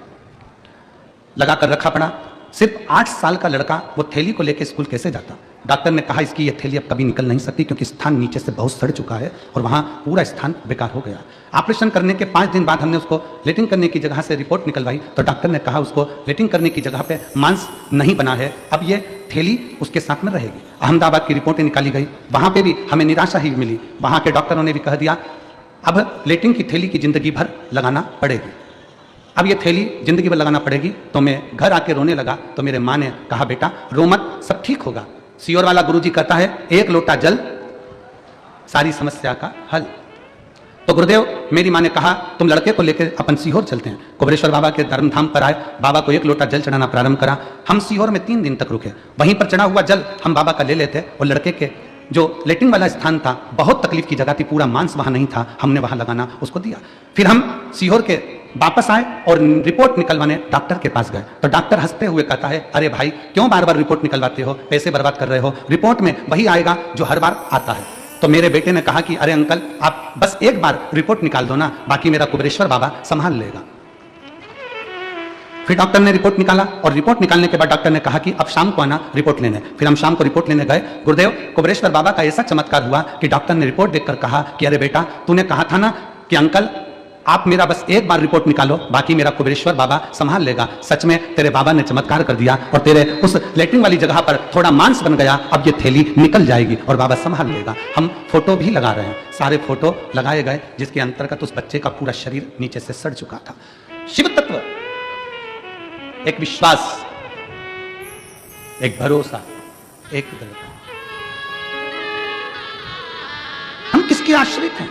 A: लगाकर रखा पड़ा। सिर्फ 8 साल का लड़का वो थैली को लेकर स्कूल कैसे जाता? डॉक्टर ने कहा इसकी ये थैली अब कभी निकल नहीं सकती, क्योंकि स्थान नीचे से बहुत सड़ चुका है और वहाँ पूरा स्थान बेकार हो गया। ऑपरेशन करने के 5 दिन बाद हमने उसको लेटरिन करने की जगह से रिपोर्ट निकलवाई, तो डॉक्टर ने कहा उसको लेटरिन करने की जगह पे मांस नहीं बना है, अब ये थैली उसके साथ में रहेगी। अहमदाबाद की रिपोर्टें निकाली गई, वहाँ पे भी हमें निराशा ही मिली। वहाँ के डॉक्टरों ने भी कह दिया अब लेटरिन की थैली की जिंदगी भर लगाना पड़ेगी। अब ये थैली जिंदगी भर लगाना पड़ेगी। तो मैं घर आके रोने लगा, तो मेरे माँ ने कहा बेटा रो मत, सब ठीक होगा। सियोर वाला गुरुजी कहता है 1 लोटा जल सारी समस्या का हल। तो गुरुदेव, मेरी माँ ने कहा तुम लड़के को लेकर अपन सीहोर चलते हैं। कुबरेश्वर बाबा के धर्मधाम पर आए, बाबा को 1 लोटा जल चढ़ाना प्रारंभ करा। हम सीहोर में 3 दिन तक रुके। वहीं पर चढ़ा हुआ जल हम बाबा का ले लेते और लड़के के जो लेटरिन वाला स्थान था, बहुत तकलीफ की जगह थी, पूरा मांस वहां नहीं था, हमने वहां लगाना उसको दिया। फिर हम सीहोर के वापस आए और रिपोर्ट निकलवाने डॉक्टर के पास गए। तो डॉक्टर हंसते हुए कहता है अरे भाई क्यों बार बार रिपोर्ट निकलवाते हो, पैसे बर्बाद कर रहे हो, रिपोर्ट में वही आएगा जो हर बार आता है। तो मेरे बेटे ने कहा कि अरे अंकल आप बस एक बार रिपोर्ट निकाल दो ना, बाकी मेरा कुबरेश्वर बाबा संभाल लेगा। फिर डॉक्टर ने रिपोर्ट निकाला और रिपोर्ट निकालने के बाद डॉक्टर ने कहा कि अब शाम को आना रिपोर्ट लेने। फिर हम शाम को रिपोर्ट लेने गए। गुरुदेव, कुबरेश्वर बाबा का ऐसा चमत्कार हुआ कि डॉक्टर ने रिपोर्ट देखकर कहा कि अरे बेटा तूने कहा था ना कि अंकल आप मेरा बस एक बार रिपोर्ट निकालो, बाकी मेरा कुबरेश्वर बाबा संभाल लेगा। सच में तेरे बाबा ने चमत्कार कर दिया और तेरे उस लेटरिन वाली जगह पर थोड़ा मांस बन गया। अब ये थैली निकल जाएगी और बाबा संभाल लेगा। हम फोटो भी लगा रहे हैं, सारे फोटो लगाए गए, जिसके अंतर्गत उस बच्चे का पूरा शरीर नीचे से सड़ चुका था। शिव तत्व, एक विश्वास, एक भरोसा, एक दृढ़ता। हम किसके आश्रित हैं?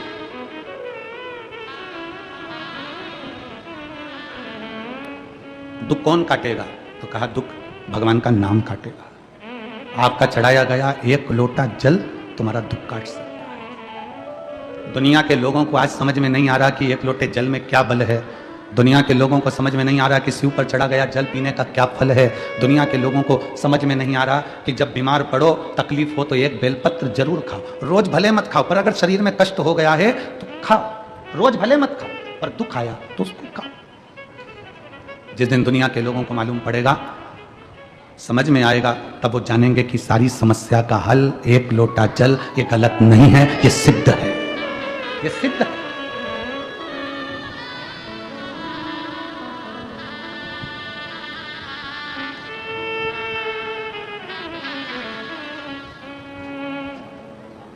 A: दुख कौन काटेगा? तो कहा दुख भगवान का नाम काटेगा। आपका चढ़ाया गया 1 लोटा जल तुम्हारा दुख काट सकता है। दुनिया के लोगों को आज समझ में नहीं आ रहा कि 1 लोटे जल में क्या बल है। दुनिया के लोगों को समझ में नहीं आ रहा कि शिव पर चढ़ा गया जल पीने का क्या फल है। दुनिया के लोगों को समझ में नहीं आ रहा कि जब बीमार पड़ो, तकलीफ हो तो एक बेलपत्र जरूर खाओ। रोज भले मत खाओ, पर अगर शरीर में कष्ट हो गया है तो खाओ। रोज भले मत खाओ, पर दुख आया तो उसको खाओ। जिस दिन दुनिया के लोगों को मालूम पड़ेगा, समझ में आएगा, तब वो जानेंगे कि सारी समस्या का हल 1 लोटा जल ये गलत नहीं है, ये सिद्ध है, ये सिद्ध है।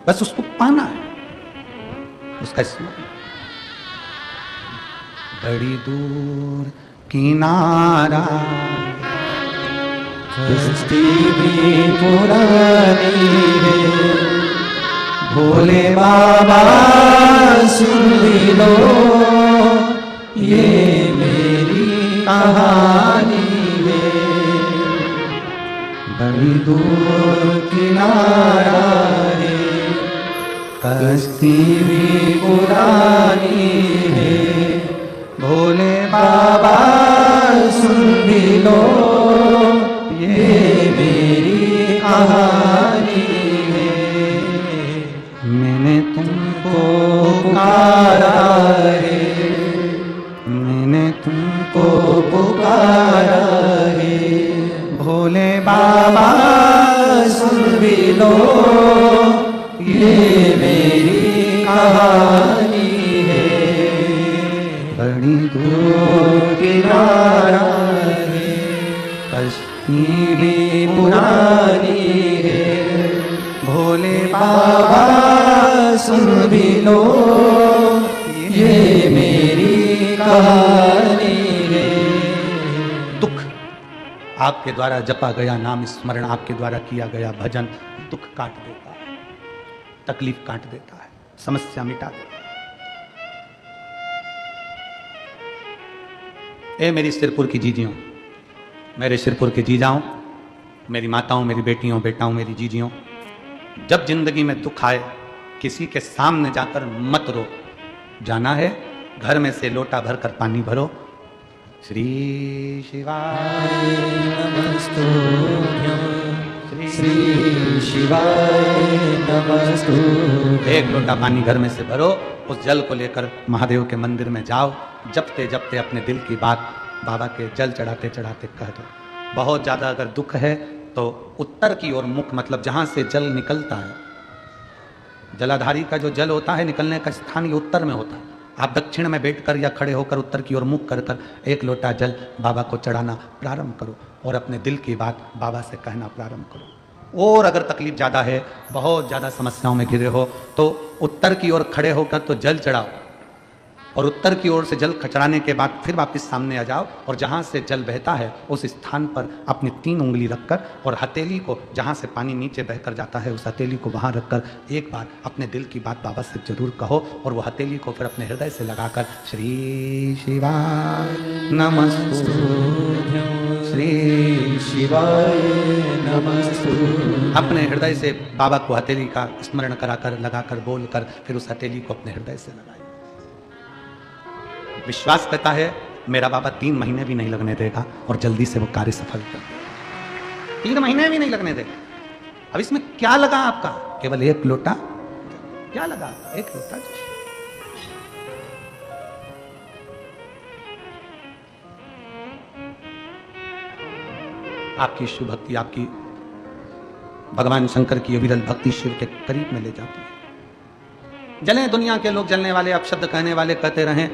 A: बस उसको पाना है, उसका स्मरण। बड़ी दूर किनारा
B: कश्ती भी पुरानी है, भोले बाबा सुन लो ये मेरी कहानी है। बड़ी दूर किनारा है, कश्ती भी पुरानी है, भोले बाबा सुन भी लो ये मेरी कहानी है। मैंने तुमको पुकारा है, मैंने तुमको पुकारा है, भोले बाबा सुन भी लो ये मेरी कहानी है। बड़ी दूर किनारा है, कश्ती भी पुरानी है, भोले बाबा सुन भी लो ये मेरी कहानी है।
A: दुख आपके द्वारा जपा गया नाम स्मरण, आपके द्वारा किया गया भजन दुख काट देता है, तकलीफ काट देता है, समस्या मिटा देता है। ए मेरी सिरपुर की जीजियों, मेरे सिरपुर के जीजाओं, मेरी माताओं, मेरी बेटियों, बेटाओं, मेरी जीजियों, जब जिंदगी में दुख आए किसी के सामने जाकर मत रो। जाना है घर में से लोटा भर कर पानी भरो। श्री शिवाय
B: नमस्तुभ्यं, श्री शिवाय नमस्तुभ्यं।
A: एक लोटा पानी घर में से भरो, उस जल को लेकर महादेव के मंदिर में जाओ, जपते जपते अपने दिल की बात बाबा के जल चढ़ाते चढ़ाते कह दो। बहुत ज़्यादा अगर दुख है तो उत्तर की ओर मुख, मतलब जहाँ से जल निकलता है, जलाधारी का जो जल होता है निकलने का स्थान ये उत्तर में होता है। आप दक्षिण में बैठकर या खड़े होकर उत्तर की ओर मुख कर कर एक लोटा जल बाबा को चढ़ाना प्रारंभ करो और अपने दिल की बात बाबा से कहना प्रारंभ करो। और अगर तकलीफ ज़्यादा है, बहुत ज़्यादा समस्याओं में घिरे हो, तो उत्तर की ओर खड़े होकर तो जल चढ़ाओ और उत्तर की ओर से जल चढ़ाने के बाद फिर वापस सामने आ जाओ और जहाँ से जल बहता है उस स्थान पर अपनी 3 उंगली रखकर और हथेली को, जहाँ से पानी नीचे बहकर जाता है उस हथेली को वहाँ रखकर एक बार अपने दिल की बात बाबा से जरूर कहो और वो हथेली को फिर अपने हृदय से लगाकर श्री शिवाय नमस्तुभ्यं, श्री शिवाय नमस्तुभ्यं, अपने हृदय से बाबा को हथेली का स्मरण कराकर लगाकर बोलकर फिर उस हथेली को अपने हृदय से लगाए। विश्वास करता है मेरा बाबा 3 महीने भी नहीं लगने देगा और जल्दी से वो कार्य सफल कर देगा। 3 महीने भी नहीं लगने देगा। अब इसमें क्या लगा आपका? केवल एक लोटा। क्या लगा? एक लोटा। आपकी शिव भक्ति, आपकी भगवान शंकर की अविरल भक्ति शिव के करीब में ले जाती है। जले दुनिया के लोग, जलने वाले, अपशब्द कहने वाले कहते रहें,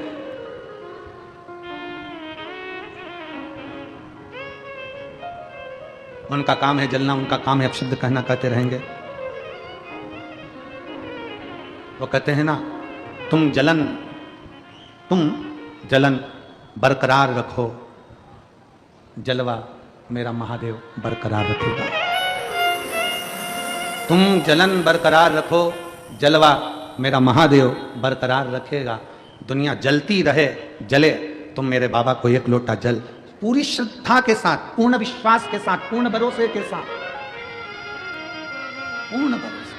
A: उनका काम है जलना, उनका काम है अपशब्द कहना, कहते रहेंगे। वो कहते हैं ना, तुम जलन बरकरार रखो, जलवा मेरा महादेव बरकरार रखेगा। तुम जलन बरकरार रखो, जलवा मेरा महादेव बरकरार रखेगा। दुनिया जलती रहे, जले, तुम मेरे बाबा को एक लोटा जल पूरी श्रद्धा के साथ, पूर्ण विश्वास के साथ, पूर्ण भरोसे के साथ, पूर्ण भरोसे।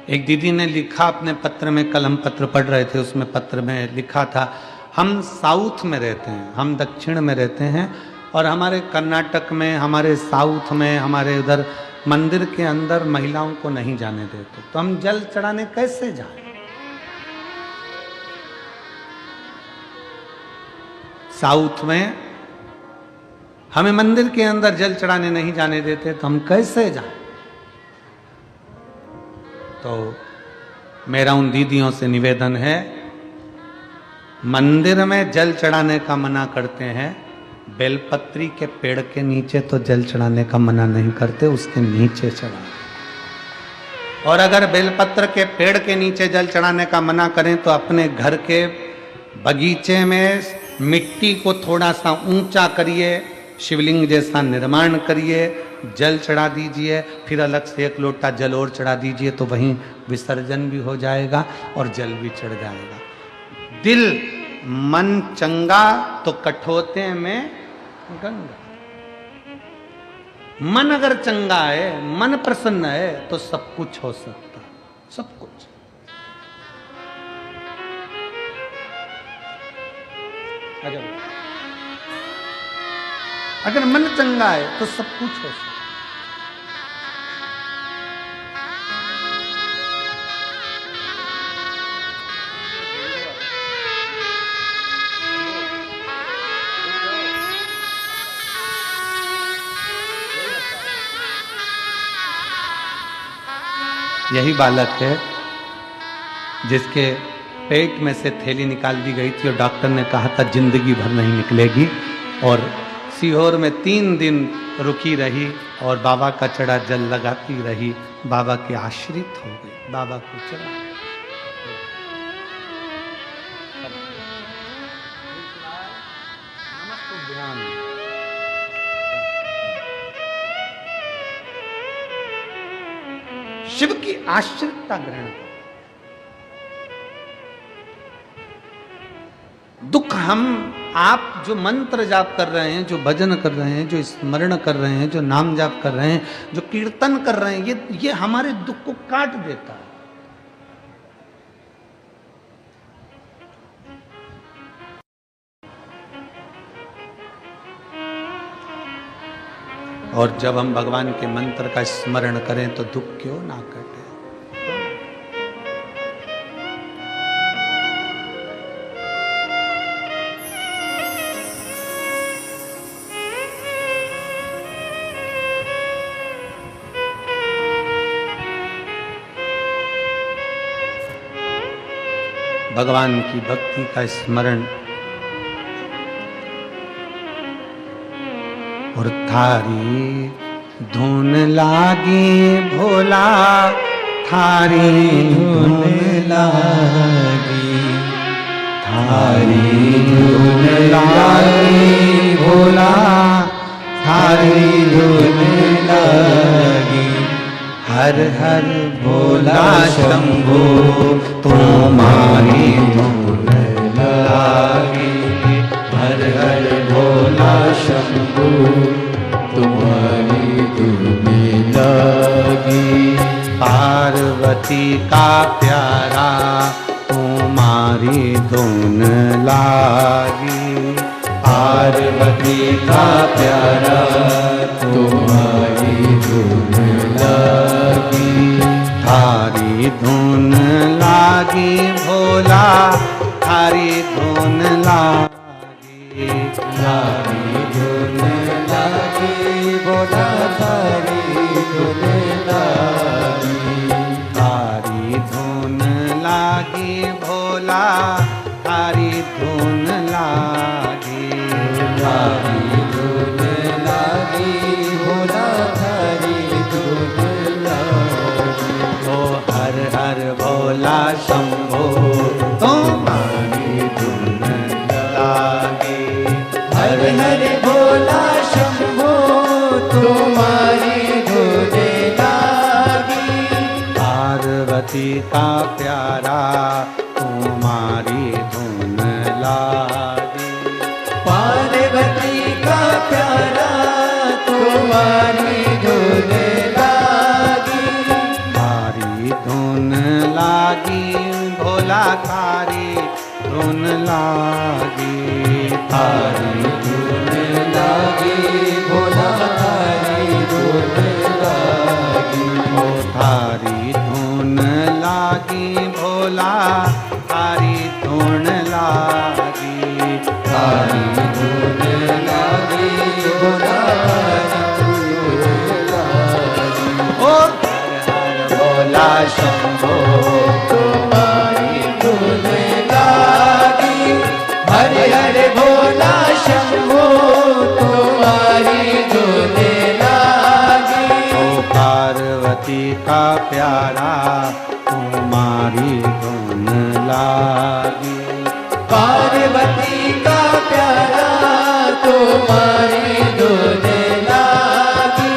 A: एक दीदी ने लिखा अपने पत्र में, कल हम पत्र पढ़ रहे थे, उसमें पत्र में लिखा था, हम साउथ में रहते हैं, हम दक्षिण में रहते हैं और हमारे कर्नाटक में, हमारे साउथ में, हमारे उधर मंदिर के अंदर महिलाओं को नहीं जाने देते, तो हम जल चढ़ाने कैसे जाएं? साउथ में हमें मंदिर के अंदर जल चढ़ाने नहीं जाने देते, तो हम कैसे जाएं? तो मेरा उन दीदियों से निवेदन है, मंदिर में जल चढ़ाने का मना करते हैं, बेलपत्री के पेड़ के नीचे तो जल चढ़ाने का मना नहीं करते, उसके नीचे चढ़ाना। और अगर बेलपत्र के पेड़ के नीचे जल चढ़ाने का मना करें तो अपने घर के बगीचे में मिट्टी को थोड़ा सा ऊंचा करिए, शिवलिंग जैसा निर्माण करिए जल चढ़ा दीजिए, फिर अलग से 1 लोटा जल और चढ़ा दीजिए, तो वहीं विसर्जन भी हो जाएगा और जल भी चढ़ जाएगा। दिल मन चंगा तो कठोते में गंगा। मन अगर चंगा है, मन प्रसन्न है, तो सब कुछ हो सकता है, सब कुछ। अगर मन चंगा है तो सब कुछ हो सकता है। यही बालक है जिसके पेट में से थैली निकाल दी गई थी और डॉक्टर ने कहा था जिंदगी भर नहीं निकलेगी, और सीहोर में 3 दिन रुकी रही और बाबा का चढ़ा जल लगाती रही, बाबा के आश्रित हो गई, बाबा को चढ़ा। शिव की आश्रितता ग्रहण करो। दुख हम आप जो मंत्र जाप कर रहे हैं, जो भजन कर रहे हैं, जो स्मरण कर रहे हैं, जो नाम जाप कर रहे हैं, जो कीर्तन कर रहे हैं, ये हमारे दुख को काट देता है। और जब हम भगवान के मंत्र का स्मरण करें तो दुख क्यों ना कटे। भगवान की भक्ति का स्मरण और थारी धुन लागी भोला, थारी धुन लागी, थारी धुन लागी भोला, थारी धुन लागी। हर हर भोला शंभो तुम्हारी धुन लागी, हर हर भोला शंभो तुम्हारी धुन लागी। पार्वती का प्यारा तुम्हारी धुन लागी, पार्वती का प्यारा तुम्हारी धुन लागी। थारी धुन लागी भोला, थारी धुन लागी, थारी धुन लागी भोला, थारी धुन लागी। थारी धुन लागी भोला, थारी धुन लागी, थारी धुन लागी भोला, थारी धुन लागी। ओ हर हर भोला शंभो तुम्हारी धुन लागी, हर हर भोला शंभो तुम्हारी धुन लागी। पार्वती का प्यारा तुम्हारी धुन लागी, पार्वती का प्यारा तुम्हारी धुन लागी। थारी धुन लागी भोला, थारी धुन लागी, थारी धुन लागी भोला, थारी धुन लागी। ओ थारी धुन लागी भोला, थारी धुन लागी, थारी धुन लागी भोला, थारी धुन लागी। ओ हर हर भोला शंभो तुम्हारी धुन लागी, हर हर भोला शंभो तुम्हारी धुन लागी। ओ पार्वती का प्यारा तुम्हारी धुन लागी, पार्वती का प्यारा तुम्हारी धुन लागी।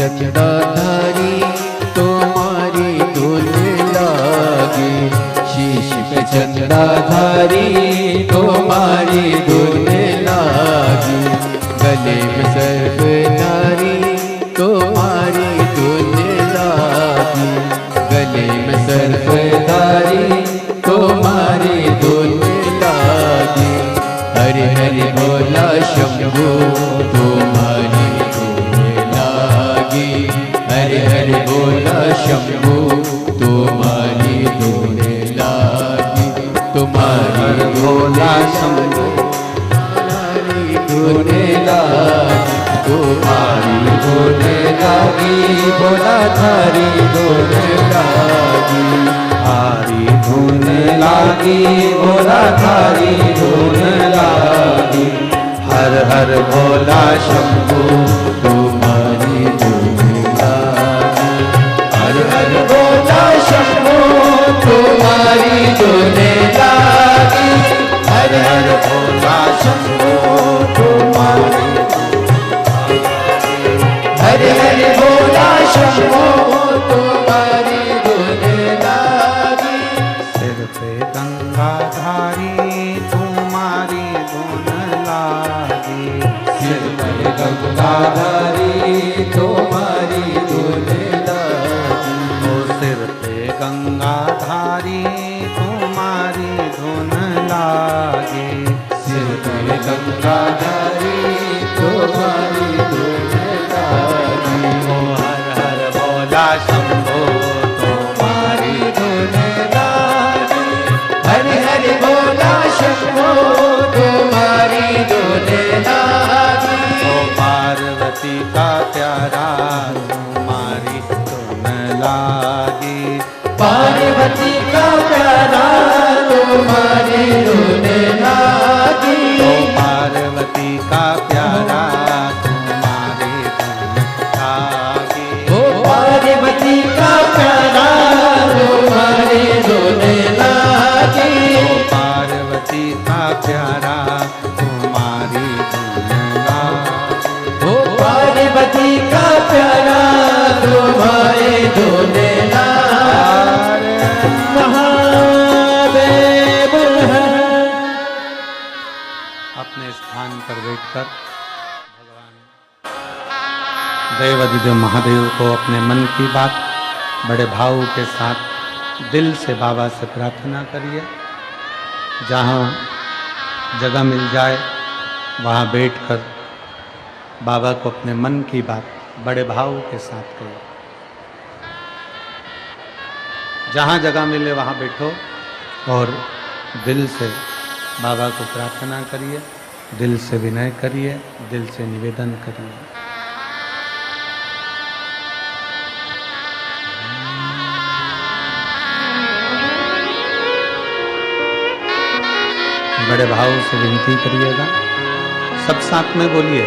B: चंदाधारी तुम्हारी धुन लागे, शीश पे चंदाधारी तुम्हारी धुन लागे, गले में सर्पधारी तुम्हारी धुन लागे, गले में सर्पधारी तुम्हारी धुन लागे। हरे हरे भोला शंभो तुम्हारी धुन लागे, हरे हरे भोला शंभो तुम्हारी धुन लागे, तुम्हारी भोला शंभो धुन लागे, तुम्हारी धुन लागी, भोला थारी धुन लागी,
A: हारी धुन लागी भोला थारी धुन लागी, हर हर भोला शंभो
B: तुम्हारी धुन लागी, हर हर भोला शंभो तुम्हारी धुन लागी, हर हर भोला शंभो तुम्हारी, हर हर भोला शंभो तुम्हारी धुन लागी।
A: सिर पे गंगाधारी तुम्हारी धुन लागी,
B: सिर पर गंगाधारी तुम्हारी धुन लागी,
A: ओ सिर पे गंगाधारी तुम्हारी धुन लागी,
B: सिर पर गंगाधारी तुम्हारी धुन लागी,
A: ओ हर हर भोला शंभो तुम्हारी
B: धुन लागी, हर हर भोला शंभो तुम्हारी धुन लागी,
A: ओ पार्वती का प्यारा तुम्हारी धुन लागी,
B: पार्वती का प्यारा तुम्हारी धुन लागी,
A: ओ पार्वती का प्यारा तुम्हारी धुन लागी,
B: ओ पार्वती का प्यारा तुम्हारी धुन लागी,
A: ओ पार्वती का प्यारा तुम्हारी धुन लागी,
B: ओ पार्वती का प्यारा तुम्हारी धुन लागी। महादेव
A: अपने स्थान पर बैठकर भगवान देवाधिदेव महादेव को अपने मन की बात बड़े भाव के साथ दिल से बाबा से प्रार्थना करिए। जहाँ जगह मिल जाए वहाँ बैठकर बाबा को अपने मन की बात बड़े भाव के साथ करिए। जहाँ जगह मिले वहाँ बैठो और दिल से बाबा को प्रार्थना करिए, दिल से विनय करिए, दिल से निवेदन करिए। बड़े भाव से विनती करिएगा, सब साथ में बोलिए।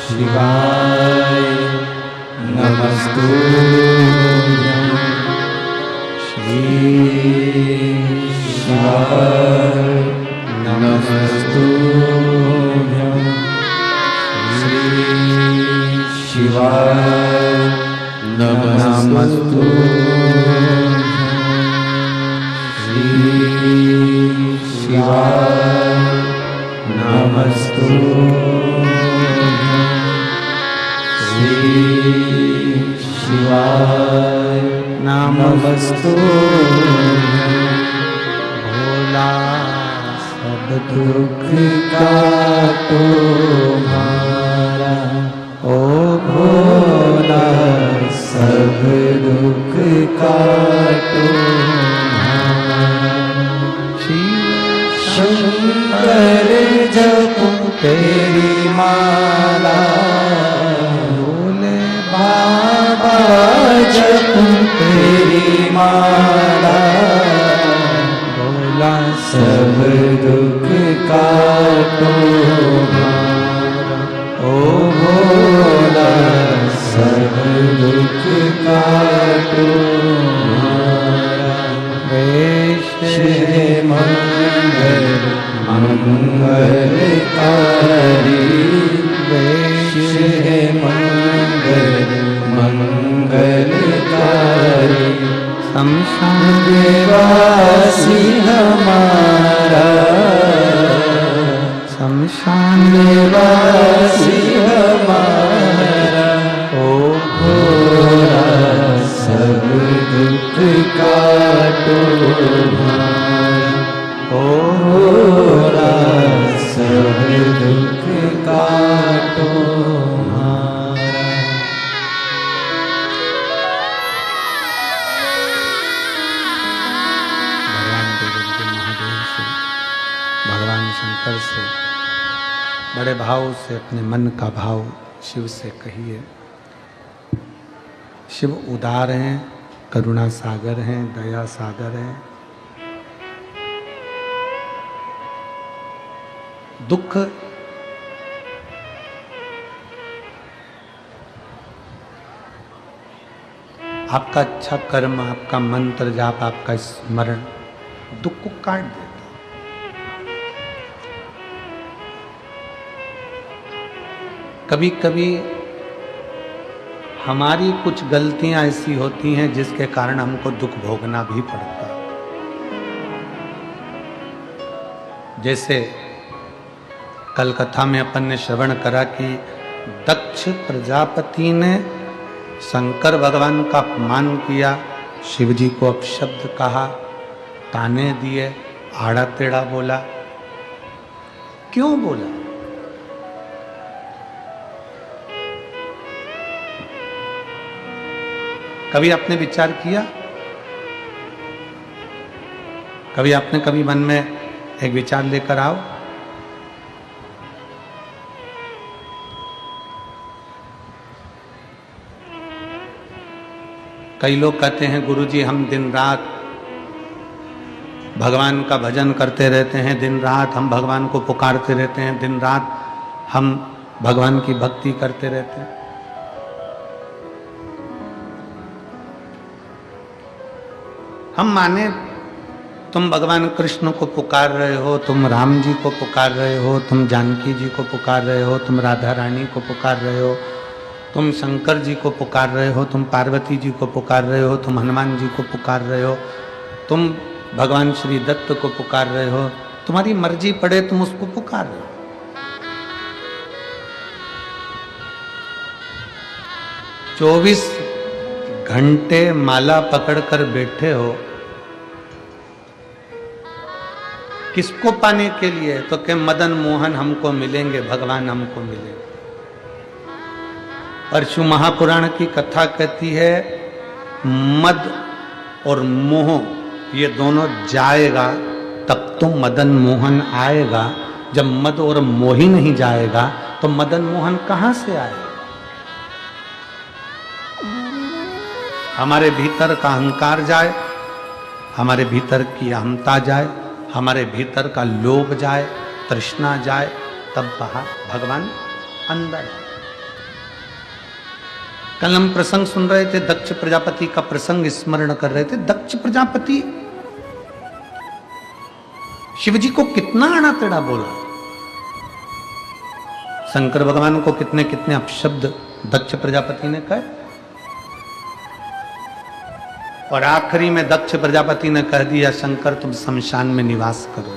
B: शिवाय नमस्तुभ्यं, श्री शिवाय नमस्तुभ्यं, श्री शिवाय नमस्तुभ्यं, श्री शिवाय नमस्तुभ्यं, श्री शिवाय नमस्तुभ्यं। भोला सब दुख काटो हमारा, ओ भोला सब दुख काटो हमारा। शंकर जपो तेरी माला, भोले बाबा जपो तेरी माला, भोला सब दुख काटो हमारा, ओ भोला सब दुख काटो हमारा। श्री मंगल मंगलकारी वेश है मंगलकारी शमशान निवासी हमारा शमशान निवासी हमारा ओ भोला सब दुख काटो भारा ओ भोला सब दुख काटो भारा।
A: भगवान देव महादेव से भगवान शंकर से बड़े भाव से अपने मन का भाव शिव से कहिए। शिव उदार हैं, करुणा सागर हैं, दया सागर हैं। दुख आपका अच्छा कर्म, आपका मंत्र जाप, आपका स्मरण दुख को काट देता। कभी कभी हमारी कुछ गलतियां ऐसी होती हैं जिसके कारण हमको दुख भोगना भी पड़ता है। जैसे कल कथा में अपन ने श्रवण करा कि दक्ष प्रजापति ने शंकर भगवान का अपमान किया, शिव जी को अपशब्द कहा, ताने दिए, आड़ा टेढ़ा बोला। क्यों बोला? कभी आपने विचार किया? कभी मन में एक विचार लेकर आओ। कई लोग कहते हैं गुरुजी हम दिन रात भगवान का भजन करते रहते हैं, दिन रात हम भगवान को पुकारते रहते हैं, दिन रात हम भगवान की भक्ति करते रहते हैं। हम माने तुम भगवान कृष्ण को पुकार रहे हो, तुम राम जी को पुकार रहे हो, तुम जानकी जी को पुकार रहे हो, तुम राधा रानी को पुकार रहे हो, तुम शंकर जी को पुकार रहे हो, तुम पार्वती जी को पुकार रहे हो, तुम हनुमान जी को पुकार रहे हो, तुम भगवान श्री दत्त को पुकार रहे हो, तुम्हारी मर्जी पड़े तुम उसको पुकार रहे हो। 24 घंटे माला पकड़कर बैठे हो, किसको पाने के लिए? तो कि मदन मोहन हमको मिलेंगे, भगवान हमको मिलेंगे। परशु महापुराण की कथा कहती है मद और मोह ये दोनों जाएगा तब तो मदन मोहन आएगा। जब मद और मोह ही नहीं जाएगा तो मदन मोहन कहां से आएगा? हमारे भीतर का अहंकार जाए, हमारे भीतर की अहमता जाए, हमारे भीतर का लोभ जाए, तृष्णा जाए, तब भगवान अंदर है। कल हम प्रसंग सुन रहे थे, दक्ष प्रजापति का प्रसंग स्मरण कर रहे थे। दक्ष प्रजापति शिव जी को कितना आड़ा टेढ़ा बोला, शंकर भगवान को कितने कितने अपशब्द दक्ष प्रजापति ने कहे, और आखिरी में दक्ष प्रजापति ने कह दिया शंकर तुम शमशान में निवास करो।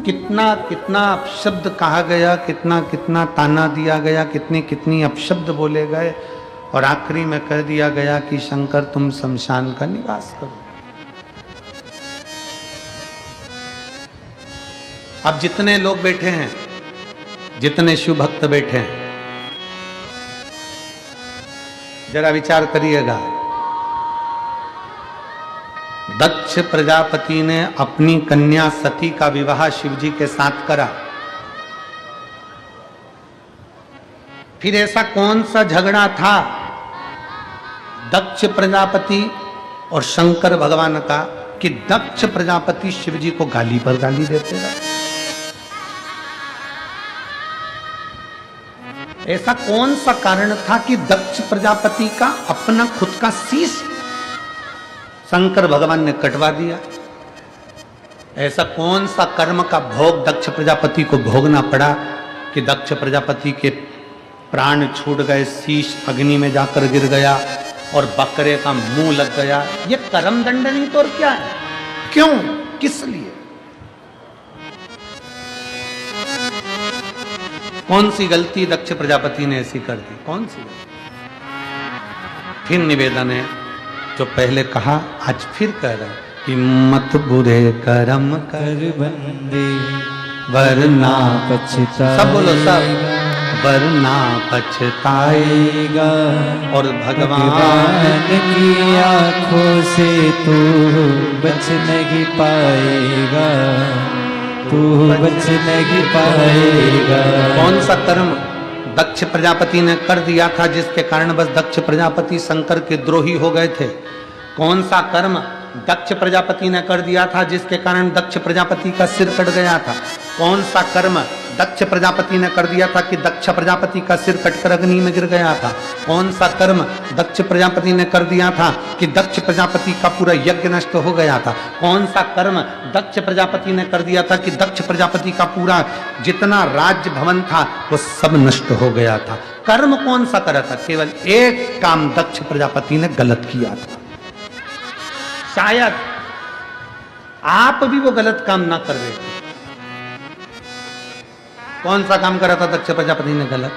A: कितना कितना अपशब्द कहा गया, कितना कितना ताना दिया गया, कितनी कितनी अपशब्द बोले गए, और आखिरी में कह दिया गया कि शंकर तुम शमशान का निवास करो। अब जितने लोग बैठे हैं, जितने शिव भक्त बैठे हैं, जरा विचार करिएगा। दक्ष प्रजापति ने अपनी कन्या सती का विवाह शिव जी के साथ करा। फिर ऐसा कौन सा झगड़ा था दक्ष प्रजापति और शंकर भगवान का कि दक्ष प्रजापति शिव जी को गाली पर गाली देते रहे? ऐसा कौन सा कारण था कि दक्ष प्रजापति का अपना खुद का शीश शंकर भगवान ने कटवा दिया? ऐसा कौन सा कर्म का भोग दक्ष प्रजापति को भोगना पड़ा कि दक्ष प्रजापति के प्राण छूट गए, शीश अग्नि में जाकर गिर गया और बकरे का मुंह लग गया? ये कर्म दंड नहीं तो और क्या है? क्यों, किस लिए? कौन सी गलती दक्ष प्रजापति ने ऐसी कर दी? कौन सी गलती? फिर निवेदन है, जो पहले कहा आज फिर कह रहा है कि मत बुरे कर्म
B: कर बंदे
A: वरना
B: पछताएगा,
A: सब बोलो सब, वरना पछताएगा और भगवान
B: की आंखों से तू बच नहीं पाएगा, तू बच नहीं पाएगा।
A: कौन सा कर्म दक्ष प्रजापति ने कर दिया था जिसके कारण बस दक्ष प्रजापति शंकर के द्रोही हो गए थे? कौन सा कर्म दक्ष प्रजापति ने कर दिया था जिसके कारण दक्ष प्रजापति का सिर कट गया था? कौन सा कर्म दक्ष प्रजापति ने कर दिया था कि दक्ष प्रजापति का सिर कटकर अग्नि में गिर गया था? कौन सा कर्म दक्ष प्रजापति ने कर दिया था कि दक्ष प्रजापति का पूरा यज्ञ नष्ट हो गया था? कौन सा कर्म दक्ष प्रजापति ने कर दिया था कि दक्ष प्रजापति का पूरा जितना राज्य भवन था वो सब नष्ट हो गया था? कर्म कौन सा करा था? केवल एक काम दक्ष प्रजापति ने गलत किया था। शायद आप भी वो गलत काम ना कर रहे थे। कौन सा काम करा था दक्ष प्रजापति ने गलत?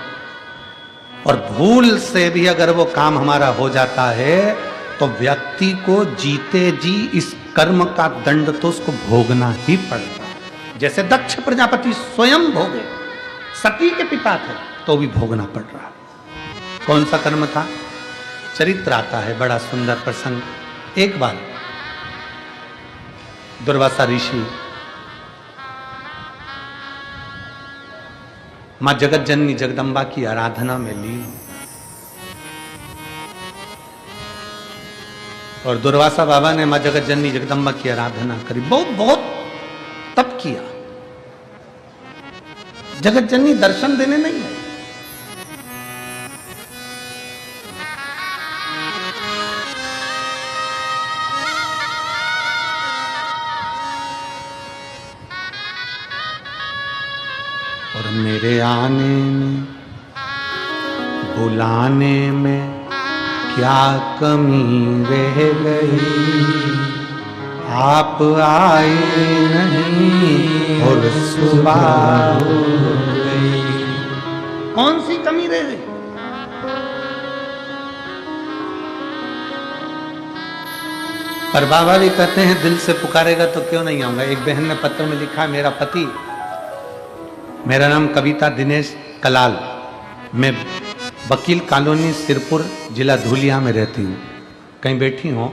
A: और भूल से भी अगर वो काम हमारा हो जाता है तो व्यक्ति को जीते जी इस कर्म का दंड तो उसको भोगना ही पड़ता है। जैसे दक्ष प्रजापति स्वयं भोगे, सती के पिता थे तो भी भोगना पड़ रहा। कौन सा कर्म था? चरित्र आता है, बड़ा सुंदर प्रसंग। एक बार दुर्वासा ऋषि मां जगत जननी जगदम्बा की आराधना में लीन, और दुर्वासा बाबा ने मां जगत जननी जगदम्बा की आराधना करी, बहुत बहुत तप किया। जगत जननी दर्शन देने नहीं आई। और मेरे आने में बुलाने में क्या कमी रह गई, आप आए नहीं और सुबह हो गई। कौन सी कमी रह गई? पर बाबा भी कहते हैं दिल से पुकारेगा तो क्यों नहीं आऊंगा। एक बहन ने पत्र में लिखा, मेरा पति, मेरा नाम कविता दिनेश कलाल, मैं वकील कॉलोनी सिरपुर जिला धुलिया में रहती हूँ। कहीं बैठी हो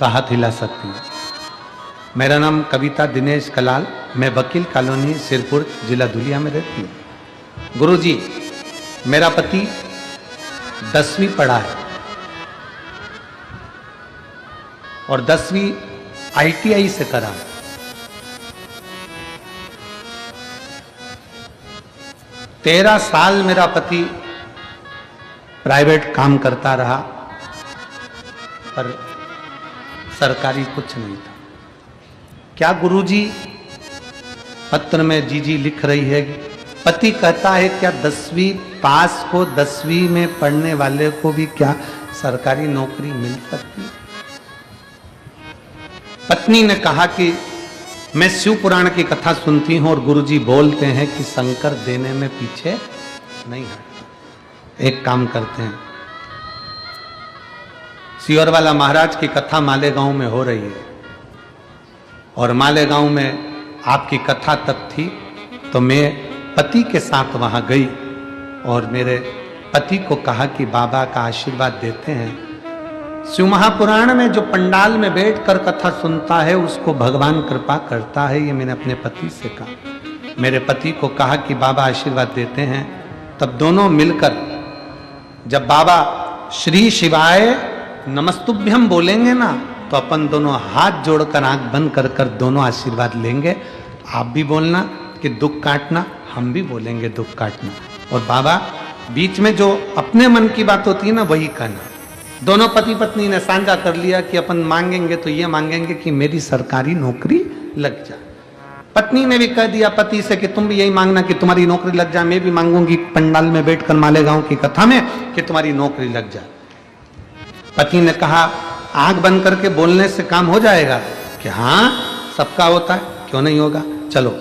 A: तो हाथ हिला सकती हूँ। मेरा नाम कविता दिनेश कलाल, मैं वकील कॉलोनी सिरपुर जिला धुलिया में रहती हूँ। गुरुजी, मेरा पति 10वीं पढ़ा है और 10वीं ITI से करा। 13 साल मेरा पति प्राइवेट काम करता रहा पर सरकारी कुछ नहीं था। क्या गुरुजी पत्र में जीजी लिख रही है, पति कहता है क्या 10वीं पास को 10वीं में पढ़ने वाले को भी क्या सरकारी नौकरी मिल सकती है? पत्नी ने कहा कि मैं शिव पुराण की कथा सुनती हूं और गुरुजी बोलते हैं कि शंकर देने में पीछे नहीं हटता। एक काम करते हैं, सियोरवाला महाराज की कथा मालेगांव में हो रही है और मालेगांव में आपकी कथा तब थी, तो मैं पति के साथ वहां गई और मेरे पति को कहा कि बाबा का आशीर्वाद देते हैं। शिव महापुराण में जो पंडाल में बैठकर कथा सुनता है उसको भगवान कृपा करता है, ये मैंने अपने पति से कहा। मेरे पति को कहा कि बाबा आशीर्वाद देते हैं। तब दोनों मिलकर जब बाबा श्री शिवाय नमस्तुभ्यम बोलेंगे ना तो अपन दोनों हाथ जोड़कर आंख बंद कर कर दोनों आशीर्वाद लेंगे। आप भी बोलना कि दुख काटना, हम भी बोलेंगे दुख काटना, और बाबा बीच में जो अपने मन की बात होती है ना वही कहना। दोनों पति पत्नी ने साझा कर लिया कि अपन मांगेंगे तो ये मांगेंगे कि मेरी सरकारी नौकरी लग जाए। पत्नी ने भी कह दिया पति से कि तुम भी यही मांगना कि तुम्हारी नौकरी लग जाए, मैं भी मांगूंगी पंडाल में बैठकर मालेगांव की कथा में कि तुम्हारी नौकरी लग जाए। पति ने कहा आंख बंद करके बोलने से काम हो जाएगा कि हाँ सबका होता है, क्यों नहीं होगा, चलो।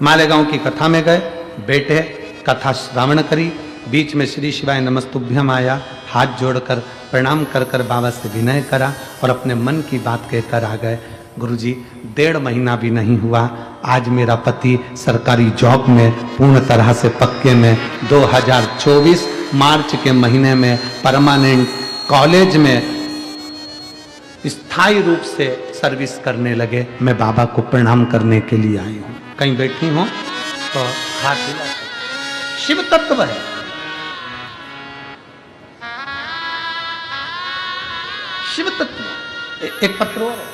A: मालेगांव की कथा में गए, बैठे, कथा श्रवण करी। बीच में श्री शिवाय नमस्तुभ्यम आया, हाथ जोड़कर प्रणाम कर कर बाबा से विनय करा और अपने मन की बात कहकर आ गए। गुरुजी 1.5 महीना भी नहीं हुआ, आज मेरा पति सरकारी जॉब में पूर्ण तरह से पक्के में 2024 मार्च के महीने में परमानेंट कॉलेज में स्थायी रूप से सर्विस करने लगे। मैं बाबा को प्रणाम करने के लिए आई हूं। कहीं बैठी हो तो हाथ हिला। शिव तत्व है, शिव तत्व। एक पत्र और है,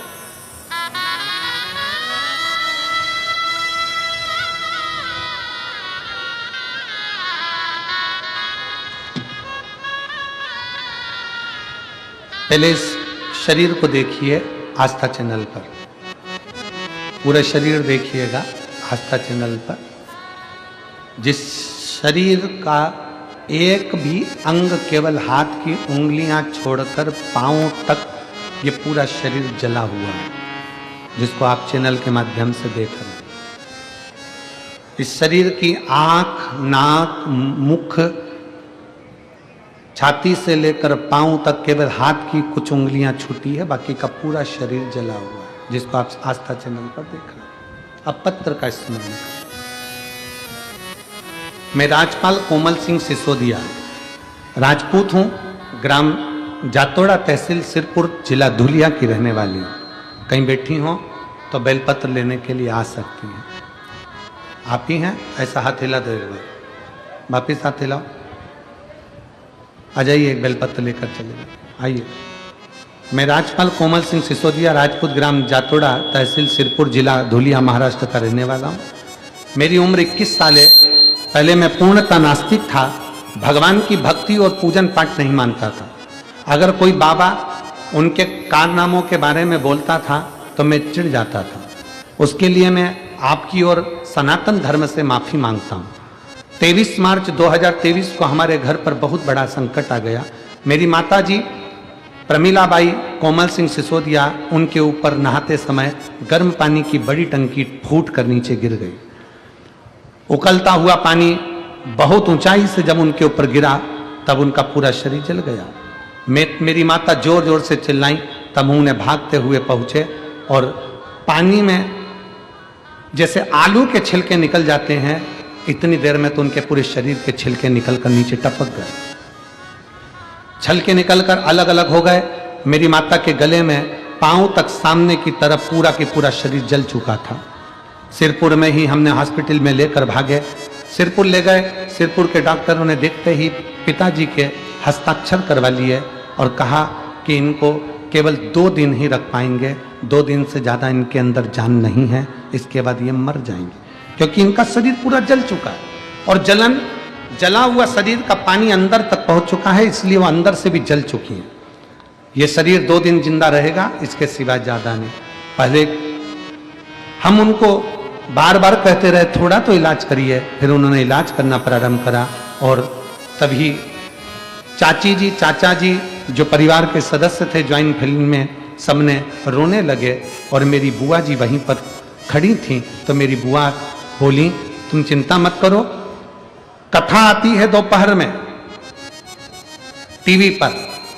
A: पहले इस शरीर को देखिए आस्था चैनल पर, पूरा शरीर देखिएगा आस्था चैनल पर। जिस शरीर का एक भी अंग, केवल हाथ की उंगलियां छोड़कर पांव तक ये पूरा शरीर जला हुआ है, जिसको आप चैनल के माध्यम से देख रहे हैं। इस शरीर की आंख, नाक, मुख, छाती से लेकर पांव तक केवल हाथ की कुछ उंगलियां छूटी है, बाकी का पूरा शरीर जला हुआ है, जिसको आप आस्था चैनल पर देख रहे हैं। अब पत्र का स्मरण करें। मैं राजपाल कोमल सिंह सिसोदिया राजपूत हूं, ग्राम जातोड़ा, तहसील सिरपुर, जिला धुलिया की रहने वाली हूं। कहीं बैठी हो तो बेलपत्र लेने के लिए आ सकती हैं। आप ही हैं? ऐसा हाथ हिला दो एक बार, वापिस हाथ हिलाओ। आ जाइए, एक बेलपत्र लेकर चले आइए। मैं राजपाल कोमल सिंह सिसोदिया राजपूत, ग्राम जातोड़ा, तहसील सिरपुर, जिला धुलिया, महाराष्ट्र का रहने वाला हूँ। मेरी उम्र 21 साल है। पहले मैं पूर्णतः नास्तिक था, भगवान की भक्ति और पूजन पाठ नहीं मानता था। अगर कोई बाबा उनके कारनामों के बारे में बोलता था तो मैं चिढ़ जाता था। उसके लिए मैं आपकी और सनातन धर्म से माफ़ी मांगता हूँ। 23 मार्च 2023 को हमारे घर पर बहुत बड़ा संकट आ गया। मेरी माताजी प्रमिलाबाई कोमल सिंह सिसोदिया, उनके ऊपर नहाते समय गर्म पानी की बड़ी टंकी फूट कर नीचे गिर गई। उकलता हुआ पानी बहुत ऊंचाई से जब उनके ऊपर गिरा तब उनका पूरा शरीर जल गया। मेरी माता जोर जोर से चिल्लाई, तब उन्हें भागते हुए पहुंचे और पानी में जैसे आलू के छिलके निकल जाते हैं, इतनी देर में तो उनके पूरे शरीर के छिलके निकलकर नीचे टपक गए। छिलके निकलकर अलग अलग हो गए। मेरी माता के गले में पांव तक सामने की तरफ पूरा की पूरा शरीर जल चुका था। सिरपुर में ही हमने हॉस्पिटल में लेकर भागे। सिरपुर ले गए। सिरपुर के डॉक्टरों ने देखते ही पिताजी के हस्ताक्षर करवा लिए और कहा कि इनको केवल 2 दिन ही रख पाएंगे, 2 दिन से ज़्यादा इनके अंदर जान नहीं है, इसके बाद ये मर जाएंगे, क्योंकि इनका शरीर पूरा जल चुका है और जला हुआ शरीर का पानी अंदर तक पहुंच चुका है, इसलिए वो अंदर से भी जल चुकी है। ये शरीर 2 दिन जिंदा रहेगा, इसके सिवा ज़्यादा नहीं। पहले हम उनको बार बार कहते रहे थोड़ा तो इलाज करिए, फिर उन्होंने इलाज करना प्रारंभ करा और तभी चाची जी, चाचा जी जो परिवार के सदस्य थे ज्वाइंट फैमिली में, सबने रोने लगे और मेरी बुआ जी वहीं पर खड़ी थी। तो मेरी बुआ बोली, तुम चिंता मत करो, कथा आती है दोपहर में टीवी पर,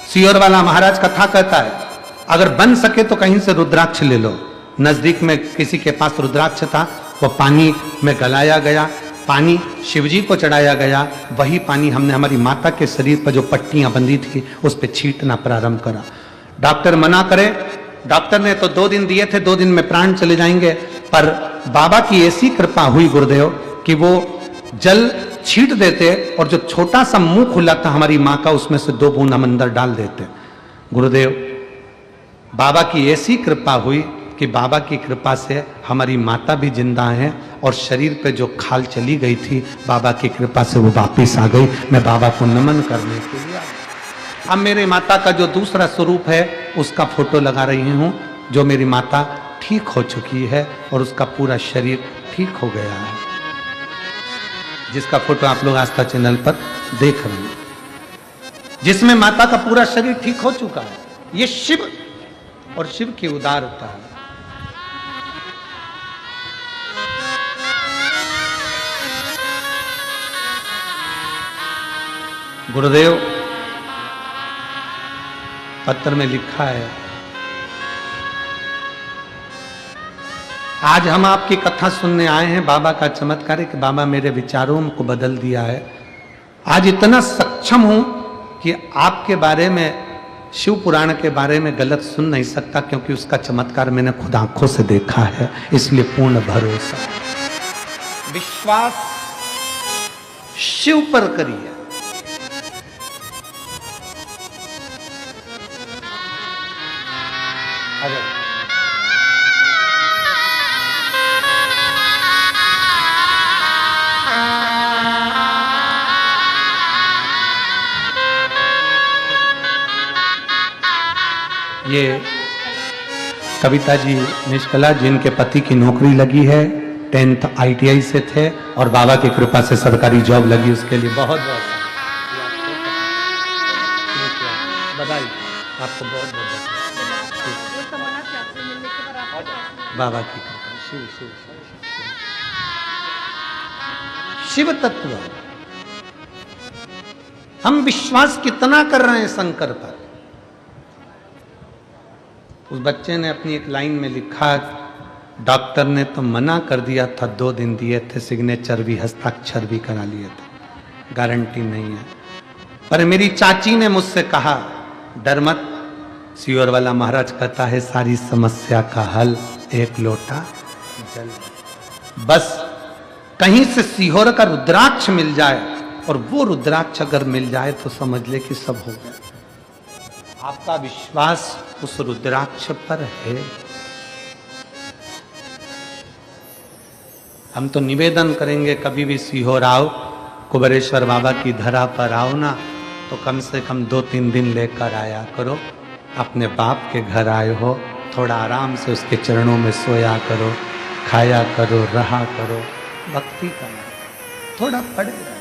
A: सियोर वाला महाराज कथा कहता है, अगर बन सके तो कहीं से रुद्राक्ष ले लो। नजदीक में किसी के पास रुद्राक्ष था, वो पानी में गलाया गया, पानी शिवजी को चढ़ाया गया। वही पानी हमने हमारी माता के शरीर पर जो पट्टियां बंधी थी उस पर छींटना प्रारंभ करा। डॉक्टर मना करे, डॉक्टर ने तो 2 दिन दिए थे, 2 दिन में प्राण चले जाएंगे, पर बाबा की ऐसी कृपा हुई गुरुदेव कि वो जल छींट देते और जो छोटा सा मुंह खुला था हमारी माँ का, उसमें से 2 बूंद हम अंदर डाल देते। गुरुदेव बाबा की ऐसी कृपा हुई कि बाबा की कृपा से हमारी माता भी जिंदा है और शरीर पे जो खाल चली गई थी, बाबा की कृपा से वो वापिस आ गई। मैं बाबा को नमन करने के लिए अब मेरे माता का जो दूसरा स्वरूप है उसका फोटो लगा रही हूँ, जो मेरी माता ठीक हो चुकी है और उसका पूरा शरीर ठीक हो गया है, जिसका फोटो आप लोग आस्था चैनल पर देख रहे हैं, जिसमें माता का पूरा शरीर ठीक हो चुका है। ये शिव और शिव की उदारता है। गुरुदेव पत्र में लिखा है, आज हम आपकी कथा सुनने आए हैं। बाबा का चमत्कार है कि बाबा मेरे विचारों को बदल दिया है। आज इतना सक्षम हूं कि आपके बारे में, शिव पुराण के बारे में गलत सुन नहीं सकता, क्योंकि उसका चमत्कार मैंने खुद आंखों से देखा है। इसलिए पूर्ण भरोसा, विश्वास शिव पर करिए। ये कविता जी निष्कला, जिनके पति की नौकरी लगी है, 10th ITI से थे और बाबा की कृपा से सरकारी जॉब लगी, उसके लिए बहुत बहुत बधाई, आपको बहुत बहुत बाबा की कृपा। शिव शिव शिव तत्व हम विश्वास कितना कर रहे हैं शंकर पर। उस बच्चे ने अपनी एक लाइन में लिखा, डॉक्टर ने तो मना कर दिया था, 2 दिन दिए थे, सिग्नेचर भी हस्ताक्षर भी करा लिए थे, गारंटी नहीं है। पर मेरी चाची ने मुझसे कहा, डर मत, सीहोर वाला महाराज कहता है सारी समस्या का हल 1 लोटा जल। बस कहीं से सीहोर का रुद्राक्ष मिल जाए, और वो रुद्राक्ष अगर मिल जाए तो समझ ले कि सब हो गया। आपका विश्वास उस रुद्राक्ष पर है। हम तो निवेदन करेंगे, कभी भी सीहोर आओ, कुबेरेश्वर बाबा की धरा पर आओ ना, तो कम से कम 2-3 दिन लेकर आया करो। अपने बाप के घर आए हो, थोड़ा आराम से उसके चरणों में सोया करो, खाया करो, रहा करो, भक्ति करो, थोड़ा पड़े रहो।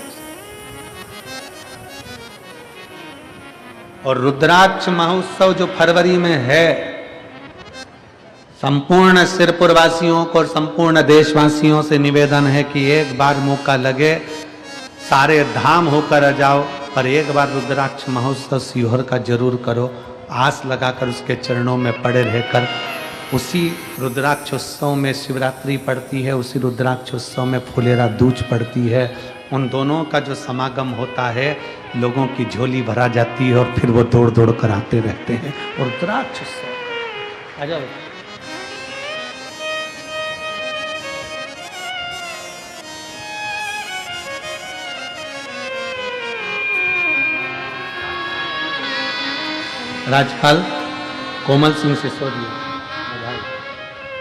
A: और रुद्राक्ष महोत्सव जो फरवरी में है, संपूर्ण सिरपुर वासियों को और संपूर्ण देशवासियों से निवेदन है कि एक बार मौका लगे, सारे धाम होकर आ जाओ, पर एक बार रुद्राक्ष महोत्सव सीहोर का जरूर करो। आस लगाकर उसके चरणों में पड़े रहकर, उसी रुद्राक्षोत्सव में शिवरात्रि पड़ती है, उसी रुद्राक्षोत्सव में फुलेरा दूज पड़ती है। उन दोनों का जो समागम होता है, लोगों की झोली भरा जाती है और फिर वो दौड़ दौड़ कर आते रहते हैं। और रुद्राक्षोत्सव, आ जाओ। राज्यपाल कोमल सिंह सिसोदिया,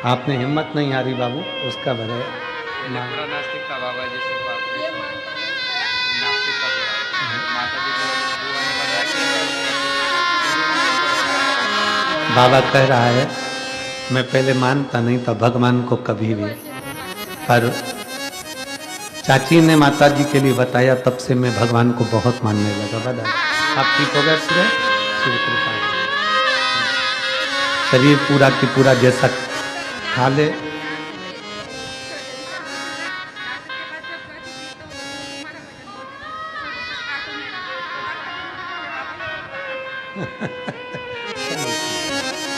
A: आपने हिम्मत नहीं हारी बाबू, उसका भले
C: नास्तिक का बाबा जी से नास्तिक का माता जी
A: बाबा कह रहा है, मैं पहले मानता नहीं था भगवान को कभी भी, पर चाची ने माता जी के लिए बताया, तब से मैं भगवान को बहुत मानने लगा। बता आप ठीक हो गए, शिव कृपा, शरीर पूरा की पूरा जैसा खा ले।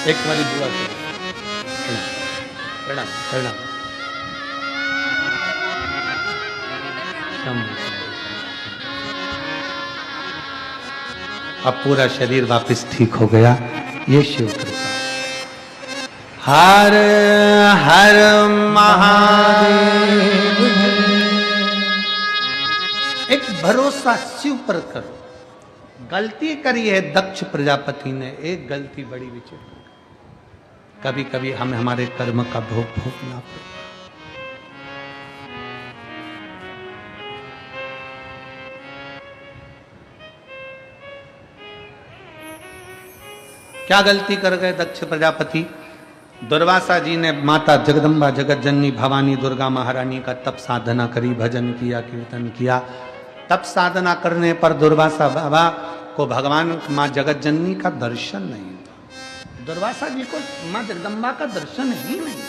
A: एक बारी दुआ करो, प्रणाम प्रणाम। अब पूरा शरीर वापस ठीक हो गया। ये शिव कृपा। हर हर महादेव। एक भरोसा शिव पर करो। गलती करी है दक्ष प्रजापति ने, एक गलती बड़ी विचित्र। कभी कभी हमें हमारे कर्म का भोग भोगना पड़े। क्या गलती कर गए दक्ष प्रजापति? दुर्वासा जी ने माता जगदम्बा जगत जननी भवानी दुर्गा महारानी का तप साधना करी, भजन किया, कीर्तन किया। तप साधना करने पर दुर्वासा बाबा को भगवान माँ जगत जननी का दर्शन नहीं हुआ। दुर्वासा जी को माँ जगदम्बा का दर्शन ही नहीं।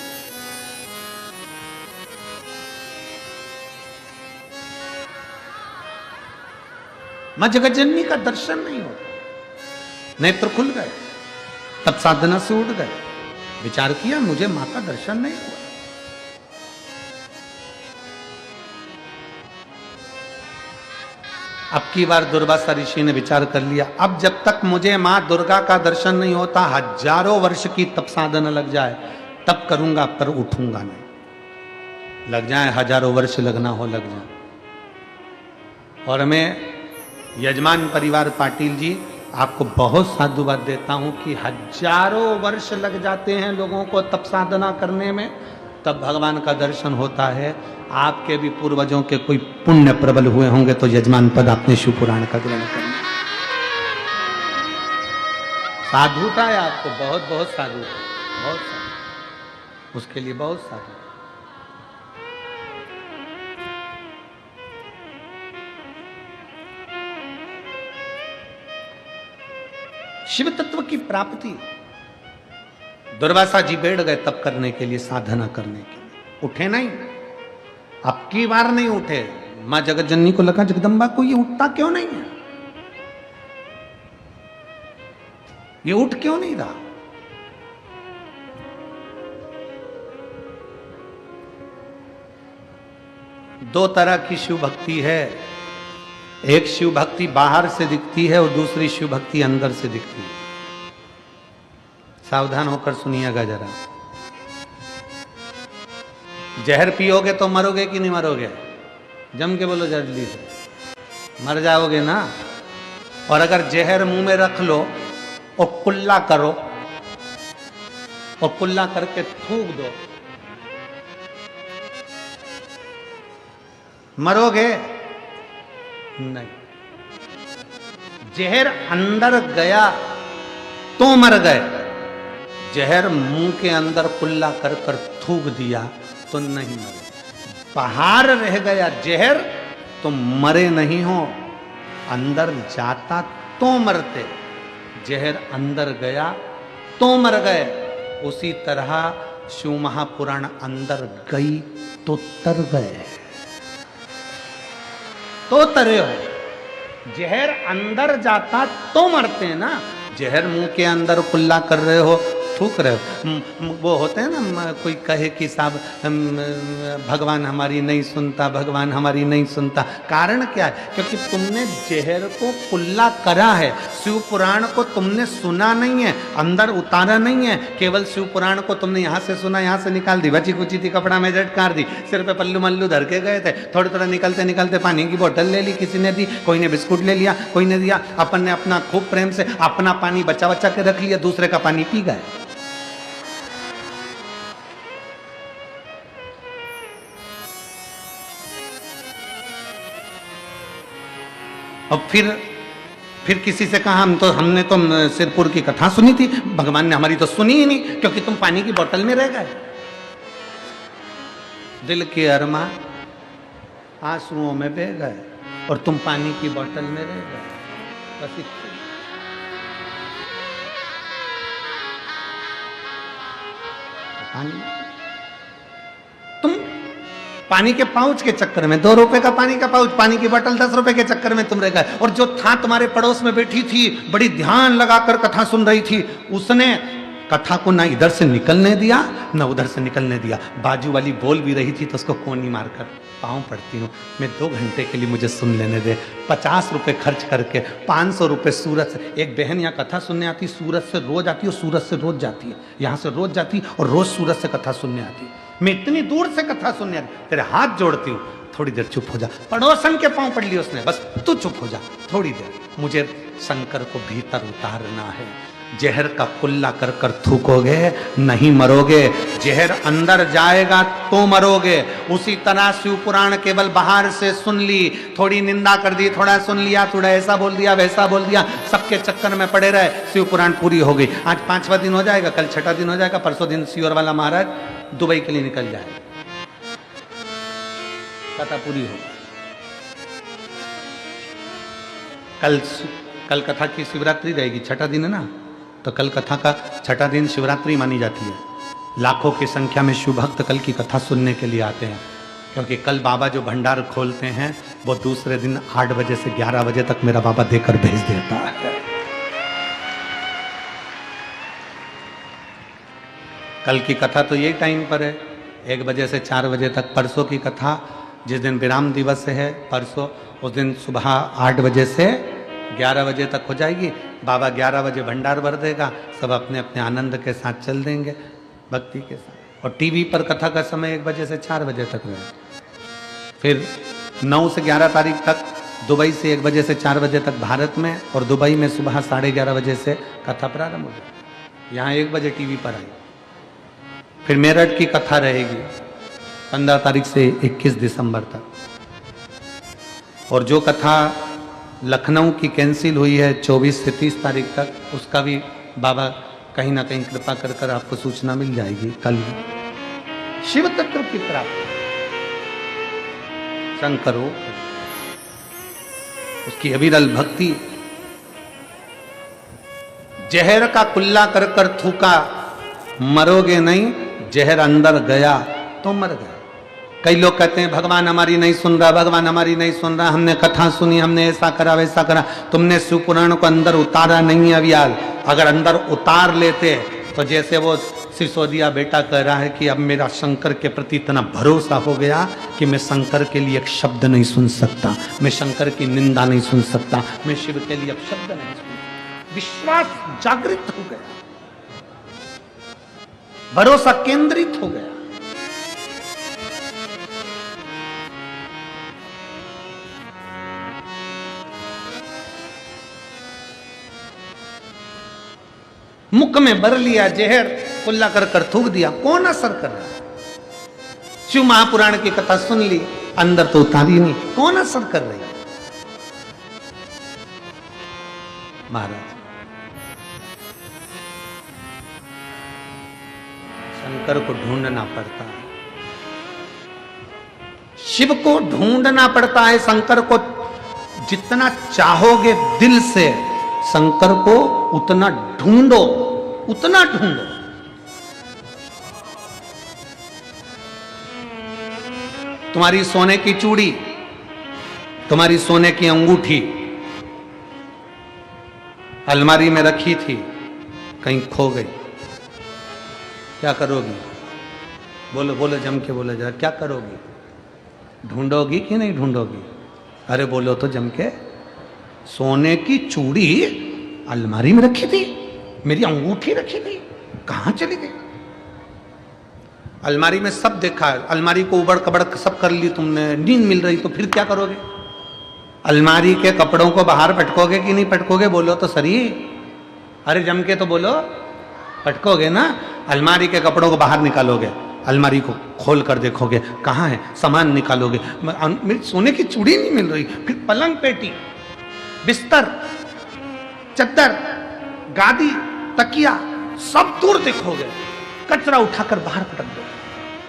A: माँ जगत जननी का दर्शन नहीं होता। नेत्र खुल गए, तप साधना से उठ गए, विचार किया मुझे मां का दर्शन नहीं हुआ। अब की बार दुर्वासा ऋषि ने विचार कर लिया, अब जब तक मुझे मां दुर्गा का दर्शन नहीं होता, हजारों वर्ष की तप साधना लग जाए तब करूंगा, पर उठूंगा नहीं। लग जाए हजारों वर्ष, लगना हो लग जाए। और मैं यजमान परिवार पाटिल जी आपको बहुत साधुवाद देता हूं कि हजारों वर्ष लग जाते हैं लोगों को तप साधना करने में, तब भगवान का दर्शन होता है। आपके भी पूर्वजों के कोई पुण्य प्रबल हुए होंगे तो यजमान पद आपने शिव पुराण का ग्रहण करना। साधुता है आपको, बहुत बहुत साधुता, बहुत साधु, उसके लिए बहुत साधु। शिव तत्व की प्राप्ति। दुर्वासा जी बैठ गए तप करने के लिए, साधना करने के लिए, उठे नहीं। अब की बार नहीं उठे। मां जगत जननी को लगा जगदम्बा को ये उठता क्यों नहीं है, ये उठ क्यों नहीं रहा। दो तरह की शिव भक्ति है, एक शिव भक्ति बाहर से दिखती है और दूसरी शिव भक्ति अंदर से दिखती है। सावधान होकर सुनिएगा जरा। जहर पियोगे तो मरोगे कि नहीं मरोगे? जम के बोलो जल्दी से, मर जाओगे ना। और अगर जहर मुंह में रख लो और कुल्ला करो और कुल्ला करके थूक दो, मरोगे नहीं। जहर अंदर गया तो मर गए, जहर मुंह के अंदर कुल्ला कर कर थूक दिया तो नहीं मरे। बाहर रह गया जहर तो मरे नहीं हो, अंदर जाता तो मरते। जहर अंदर गया तो मर गए। उसी तरह शिव महापुराण अंदर गई तो तर गए, तो तरे हो। जहर अंदर जाता तो मरते ना। जहर मुंह के अंदर कुल्ला कर रहे हो, थूक रहे हो। वो होते हैं ना, कोई कहे कि साहब भगवान हमारी नहीं सुनता, भगवान हमारी नहीं सुनता। कारण क्या है? क्योंकि तुमने जहर को कुल्ला करा है, शिव पुराण को तुमने सुना नहीं है, अंदर उतारा नहीं है। केवल शिव पुराण को तुमने यहाँ से सुना, यहाँ से निकाल दी, बची कुची थी कपड़ा में झटकार दी, सिर पे पल्लू मल्लू धर के गए थे। थोड़ी थोड़ा निकलते निकलते पानी की बोतल ले ली, किसी ने दी, कोई ने बिस्कुट ले लिया, कोई ने दिया। अपन ने अपना खूब प्रेम से अपना पानी बचा बचा के रख लिया, दूसरे का पानी पी गए। और फिर किसी से कहा हमने तो सिरपुर की कथा सुनी थी, भगवान ने हमारी तो सुनी ही नहीं, क्योंकि तुम पानी की बोतल में रह गए। दिल के अरमा आंसुओं में बह गए और तुम पानी की बोतल में रह गए। बस तुम पानी के पाउच के चक्कर में, 2 रुपए का पानी का पाउच, पानी की बोतल 10 रुपए के चक्कर में तुम रह गए। और जो था तुम्हारे पड़ोस में बैठी थी, बड़ी ध्यान लगाकर कथा सुन रही थी, उसने कथा को ना इधर से निकलने दिया ना उधर से निकलने दिया। बाजू वाली बोल भी रही थी तो उसको कोनी मारकर पाँव पड़ती हूँ, मैं 2 घंटे के लिए मुझे सुन लेने दे। 50 रुपए खर्च करके 500 रुपए सूरत से। एक बहन यहाँ कथा सुनने आती, सूरत से रोज आती है, सूरत से रोज जाती है, यहाँ से रोज जाती और रोज सूरत से कथा सुनने आती है। मैं इतनी दूर से कथा सुनने आती, तेरे हाथ जोड़ती हूँ, थोड़ी देर चुप हो जा। पड़ोसन के पाँव पड़ लिए उसने, बस तू चुप हो जा थोड़ी देर, मुझे शंकर को भीतर उतारना है। जहर का कुल्ला कर कर थूकोगे नहीं मरोगे, जहर अंदर जाएगा तो मरोगे। उसी तरह शिव पुराण केवल बाहर से सुन ली, थोड़ी निंदा कर दी, थोड़ा सुन लिया, थोड़ा ऐसा बोल दिया वैसा बोल दिया, सबके चक्कर में पड़े रहे, शिव पुराण पूरी हो गई। आज 5वां दिन हो जाएगा, कल 6ठा दिन हो जाएगा, परसों दिन सीवर वाला महाराज दुबई के लिए निकल जाएगा, कथा पूरी हो। कल कथा की शिवरात्रि रहेगी, 6ठा दिन है ना, तो कल कथा का 6ठा दिन शिवरात्रि मानी जाती है। लाखों की संख्या में शिव भक्त कल की कथा सुनने के लिए आते हैं, क्योंकि कल बाबा जो भंडार खोलते हैं वो दूसरे दिन 8 बजे से 11 बजे तक मेरा बाबा देकर भेज देता है। कल की कथा तो यही टाइम पर है, 1 बजे से 4 बजे तक। परसों की कथा जिस दिन विराम दिवस है परसों, उस दिन सुबह 8 बजे से 11 बजे तक हो जाएगी। बाबा 11 बजे भंडार भर देगा, सब अपने अपने आनंद के साथ चल देंगे भक्ति के साथ। और टीवी पर कथा का समय 1 बजे से 4 बजे तक रहे। फिर 9 से 11 तारीख तक दुबई से 1 बजे से 4 बजे तक भारत में, और दुबई में सुबह 11:30 बजे से कथा प्रारंभ हो जाए। यहाँ 1 बजे टीवी पर आई। फिर मेरठ की कथा रहेगी 15 तारीख से 21 दिसंबर तक। और जो कथा लखनऊ की कैंसिल हुई है 24 से 30 तारीख तक, उसका भी बाबा कहीं ना कहीं कृपा कर कर आपको सूचना मिल जाएगी। कल शिव तत्व की प्राप्ति, शंकरो उसकी अविरल भक्ति, जहर का कुल्ला कर कर थूका मरोगे नहीं, जहर अंदर गया तो मर गया। कई लोग कहते हैं भगवान हमारी नहीं सुन रहा, भगवान हमारी नहीं सुन रहा, हमने कथा सुनी, हमने ऐसा करा वैसा करा। तुमने शिव पुराण को अंदर उतारा नहीं अवियाल। अगर अंदर उतार लेते तो जैसे वो सिसोदिया बेटा कह रहा है कि अब मेरा शंकर के प्रति इतना भरोसा हो गया कि मैं शंकर के लिए एक शब्द नहीं सुन सकता, मैं शंकर की निंदा नहीं सुन सकता, मैं शिव के लिए अब शब्द नहीं सुन। विश्वास जागृत हो गया, भरोसा केंद्रित हो गया। मुख में भर लिया जहर, कुल्ला कर कर थूक दिया, कौन असर कर रहा है? शिव महापुराण की कथा सुन ली, अंदर तो उतारी नहीं, कौन असर कर रही है? महाराज शंकर को ढूंढना पड़ता है, शिव को ढूंढना पड़ता है। शंकर को जितना चाहोगे दिल से, शंकर को उतना ढूंढो, उतना ढूंढो। तुम्हारी सोने की चूड़ी, तुम्हारी सोने की अंगूठी अलमारी में रखी थी, कहीं खो गई, क्या करोगी? बोलो बोलो, जम के बोलो जरा, क्या करोगी? ढूंढोगी कि नहीं ढूंढोगी? अरे बोलो तो जम के। सोने की चूड़ी अलमारी में रखी थी, मेरी अंगूठी रखी थी, कहां चली गई? अलमारी में सब देखा, अलमारी को उबड़ कबड़ सब कर ली तुमने, नींद मिल रही, तो फिर क्या करोगे? अलमारी के कपड़ों को बाहर पटकोगे कि नहीं पटकोगे? बोलो तो सही। अरे जम के तो बोलो, पटकोगे ना? अलमारी के कपड़ों को बाहर निकालोगे, अलमारी को खोल कर देखोगे, कहाँ है? सामान निकालोगे, मेरी सोने की चूड़ी नहीं मिल रही। फिर पलंग पेटी, बिस्तर, चद्दर, गादी, तकिया सब दूर देखोगे, कचरा उठाकर बाहर पटक दो।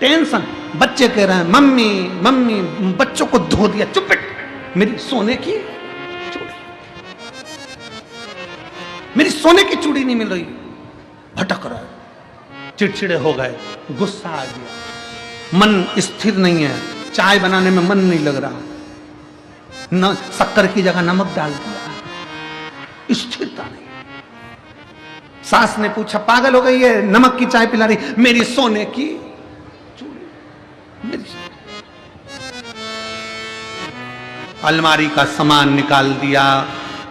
A: टेंशन, बच्चे कह रहे हैं मम्मी मम्मी, बच्चों को धो दिया, चुप, मेरी सोने की चूड़ी, मेरी सोने की चूड़ी नहीं मिल रही, भटक रहा है, चिड़चिड़े हो गए, गुस्सा आ गया, मन स्थिर नहीं है, चाय बनाने में मन नहीं लग रहा, न शक्कर की जगह नमक डाल दिया, स्थिरता नहीं। सास ने पूछा पागल हो गई है, नमक की चाय पिला रही, मेरी सोने की चूड़ी, मेरी अलमारी का सामान निकाल दिया,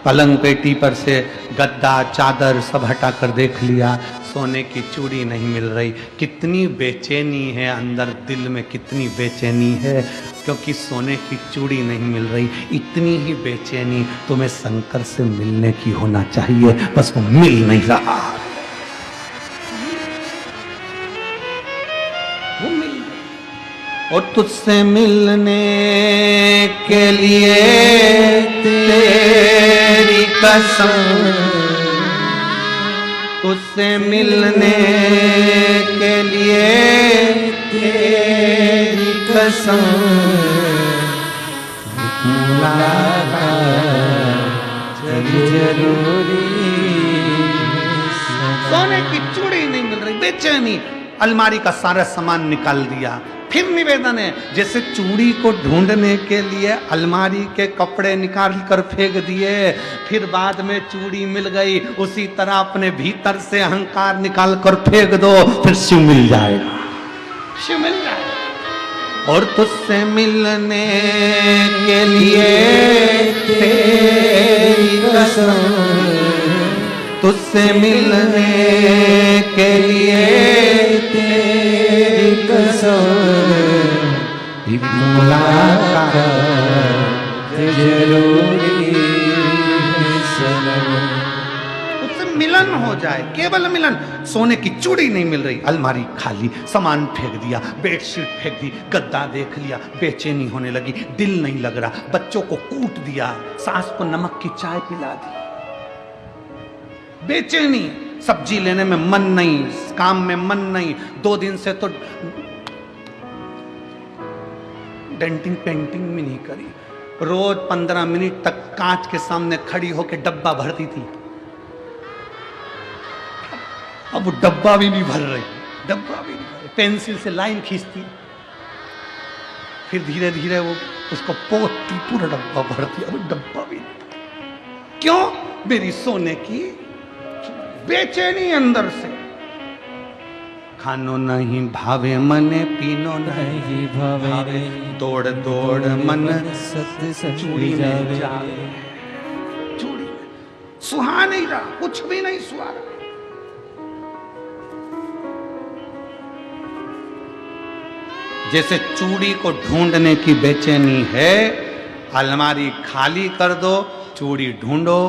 A: पलंग पेटी पर से गद्दा चादर सब हटाकर देख लिया, सोने की चूड़ी नहीं मिल रही। कितनी बेचैनी है अंदर, दिल में कितनी बेचैनी है, क्योंकि सोने की चूड़ी नहीं मिल रही। इतनी ही बेचैनी तुम्हें शंकर से मिलने की होना चाहिए, बस वो मिल नहीं रहा। वो मिल और तुझसे मिलने के लिए तेरी कसम, तुझसे मिलने के लिए तेरी कसम,
B: जरूरी
A: सोने की चूड़ी नहीं मिल रही, बेचैनी। अलमारी का सारा सामान निकाल दिया। फिर निवेदन है, जैसे चूड़ी को ढूंढने के लिए अलमारी के कपड़े निकाल कर फेंक दिए, फिर बाद में चूड़ी मिल गई, उसी तरह अपने भीतर से अहंकार निकाल कर फेंक दो, फिर शिव मिल जाएगा, शिव मिल जाएगा। और तुझसे मिलने के लिए तेरी कसम, तुझसे मिलने के लिए तेरी कसम, मुलाकात
B: जरूरी सनम।
A: उससे मिलन हो जाए, केवल मिलन। सोने की चूड़ी नहीं मिल रही, अलमारी खाली, सामान फेंक दिया, बेडशीट फेंक दी, गद्दा देख लिया, बेचैनी होने लगी, दिल नहीं लग रहा, बच्चों को कूट दिया, सास को नमक की चाय पिला दी, बेचैनी, सब्जी लेने में मन नहीं, काम में मन नहीं, 2 दिन से तो डेंटिंग पेंटिंग भी नहीं करी, रोज 15 मिनट तक कांच के सामने खड़ी होकर डब्बा भरती थी, अब वो डब्बा भी नहीं भर रही, डब्बा भी नहीं भर रही, पेंसिल से लाइन खींचती, फिर धीरे धीरे वो उसको पोतती, पूरा डब्बा भरती, अब डब्बा भी नहीं। क्यों? मेरी सोने की बेचैनी अंदर से। खानो नहीं भावे मने, पीनो नहीं भावे, दौड़ दौड़ मन चूड़ी में जावे, चूड़ी में सुहा नहीं रहा, कुछ भी नहीं सुहा रहा। जैसे चूड़ी को ढूंढने की बेचैनी है, अलमारी खाली कर दो, चूड़ी ढूंढो,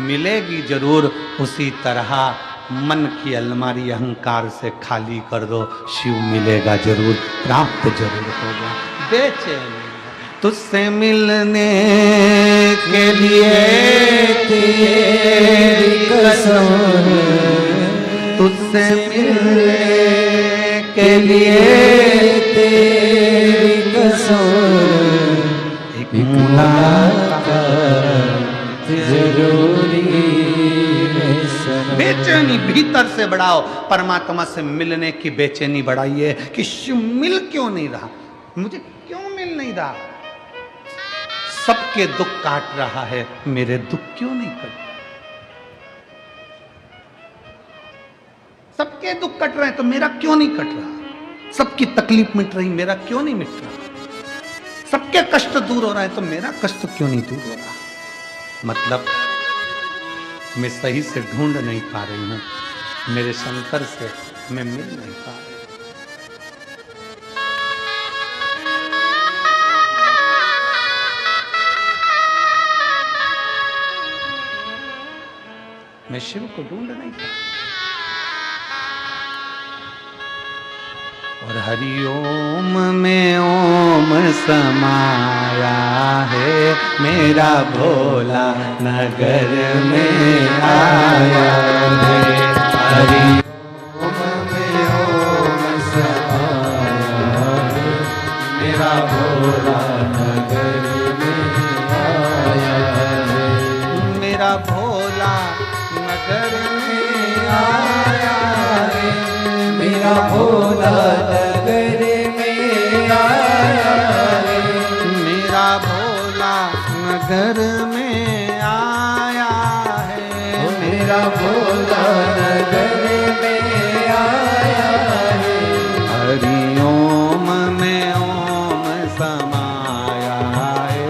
A: मिलेगी जरूर। उसी तरह मन की अलमारी अहंकार से खाली कर दो, शिव मिलेगा जरूर, प्राप्त जरूर होगा। बेचैनी तुझसे मिलने के लिए तेरी कसम, तुझसे मिलने के लिए तेरी कसम, एक मुलाकात
B: जरूरी
A: बेचैनी भीतर से बढ़ाओ, परमात्मा से मिलने की बेचैनी बढ़ाइए कि शिव मिल क्यों नहीं रहा, मुझे क्यों मिल नहीं रहा, सबके दुख काट रहा है, मेरे दुख क्यों नहीं कट, सबके दुख कट रहे हैं तो मेरा क्यों नहीं कट रहा, सबकी तकलीफ मिट रही, मेरा क्यों नहीं मिट रहा, सबके कष्ट दूर हो रहे हैं तो मेरा कष्ट क्यों नहीं दूर हो रहा। मतलब मैं सही से ढूंढ नहीं पा रही हूं, मेरे शंकर से मैं मिल नहीं पा रही। मैं शिव को ढूंढ नहीं पा रही। और हरिओम में ओम समाया है, मेरा भोला नगर में आया है। हरिओम में ओम समाया है, मेरा भोला नगर में आया है, मेरा भोला नगर में आया है, मेरा भोला नगर में आया है, मेरा भोला नगर में आया है, मेरा भोला नगर में आया है। हरिओम में ओम समाया है,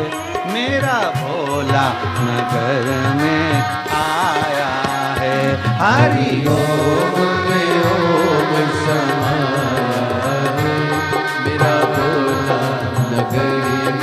A: मेरा भोला नगर में आया है। हरिओम में ओम समाया है, मेरा भोला नगर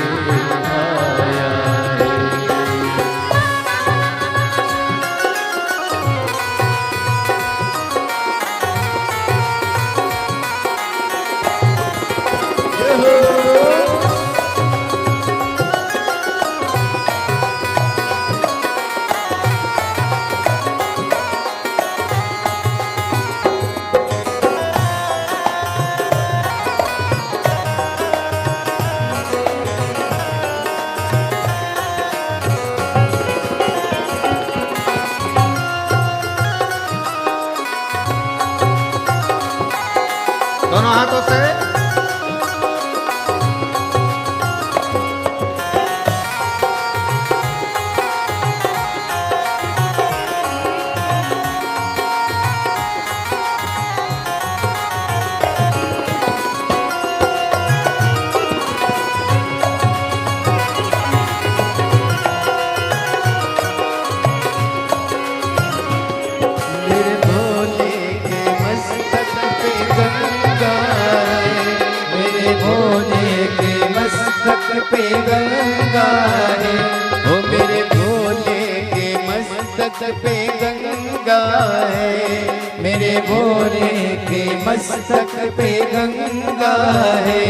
B: है,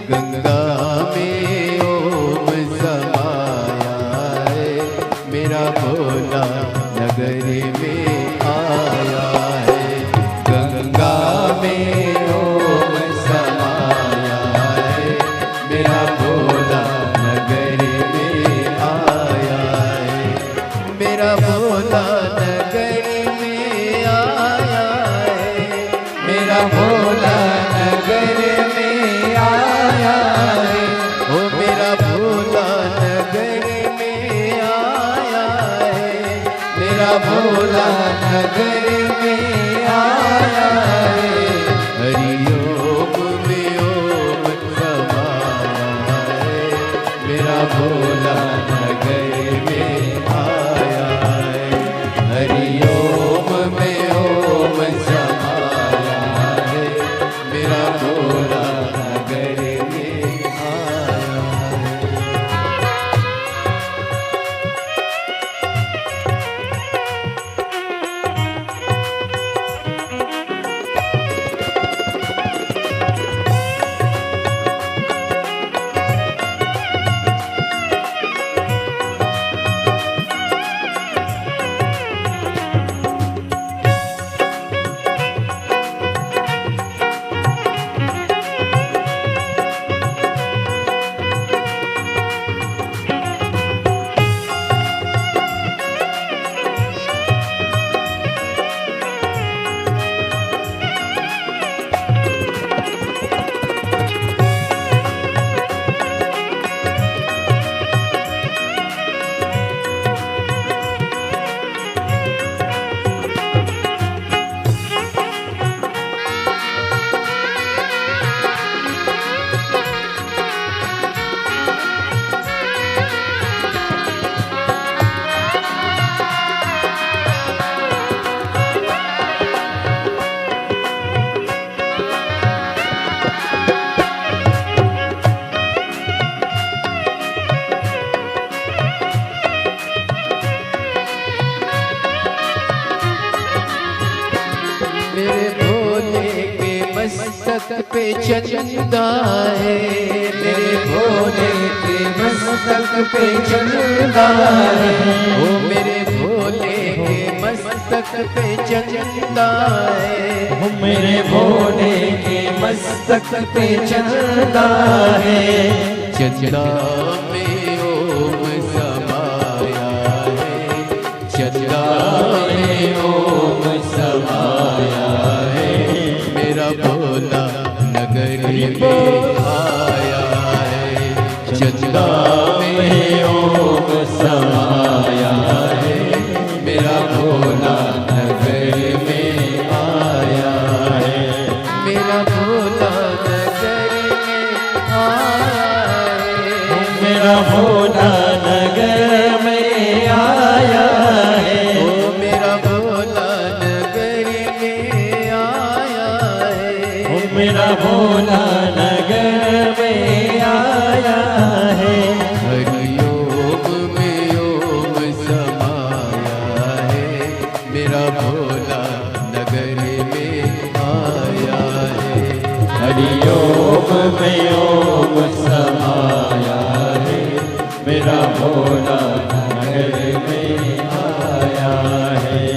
B: गंगा में ओम समाया है, मेरा भोला नगर में आया है। गंगा में ओम समाया है, मेरा भोला नगर में आया है, मेरा भोला नगर में आया है, मेरा भोला नगर में आया है, ओ मेरा भोला नगर में आया है, मेरा भोला नगर में आया है। हरि ओम में ओम समाया है, मेरा भोला नगर में आया है। हरि ओम में ओम समाया है, मेरा भोला नगर में आया है। मेरे भोले के मस्तक पे चंदा है, मेरे भोले के मस्तक पे चंदा है, ओ मेरे भोले के मस्तक पे चंदा है,
D: ओ मेरे भोले के मस्तक पे चंदा है।
B: चंदा में ओम समाया है, चंदा में ओम समाया है, मेरा भोला नगर में आया है। चंदा में ओम समाया है, मेरा भोला नगर में आया है, मेरा भोला नगर में आया है,
D: मेरा भोला नगर में आया है।
B: ओ मेरा भोला नगर में आया है,
D: ओ मेरा भोला नगर में आया है।
B: हरि ओम में ओम समाया है, मेरा भोला नगर में आया है।
D: हरि ओम में ओम समाया है, मेरा भोला नगर में आया है।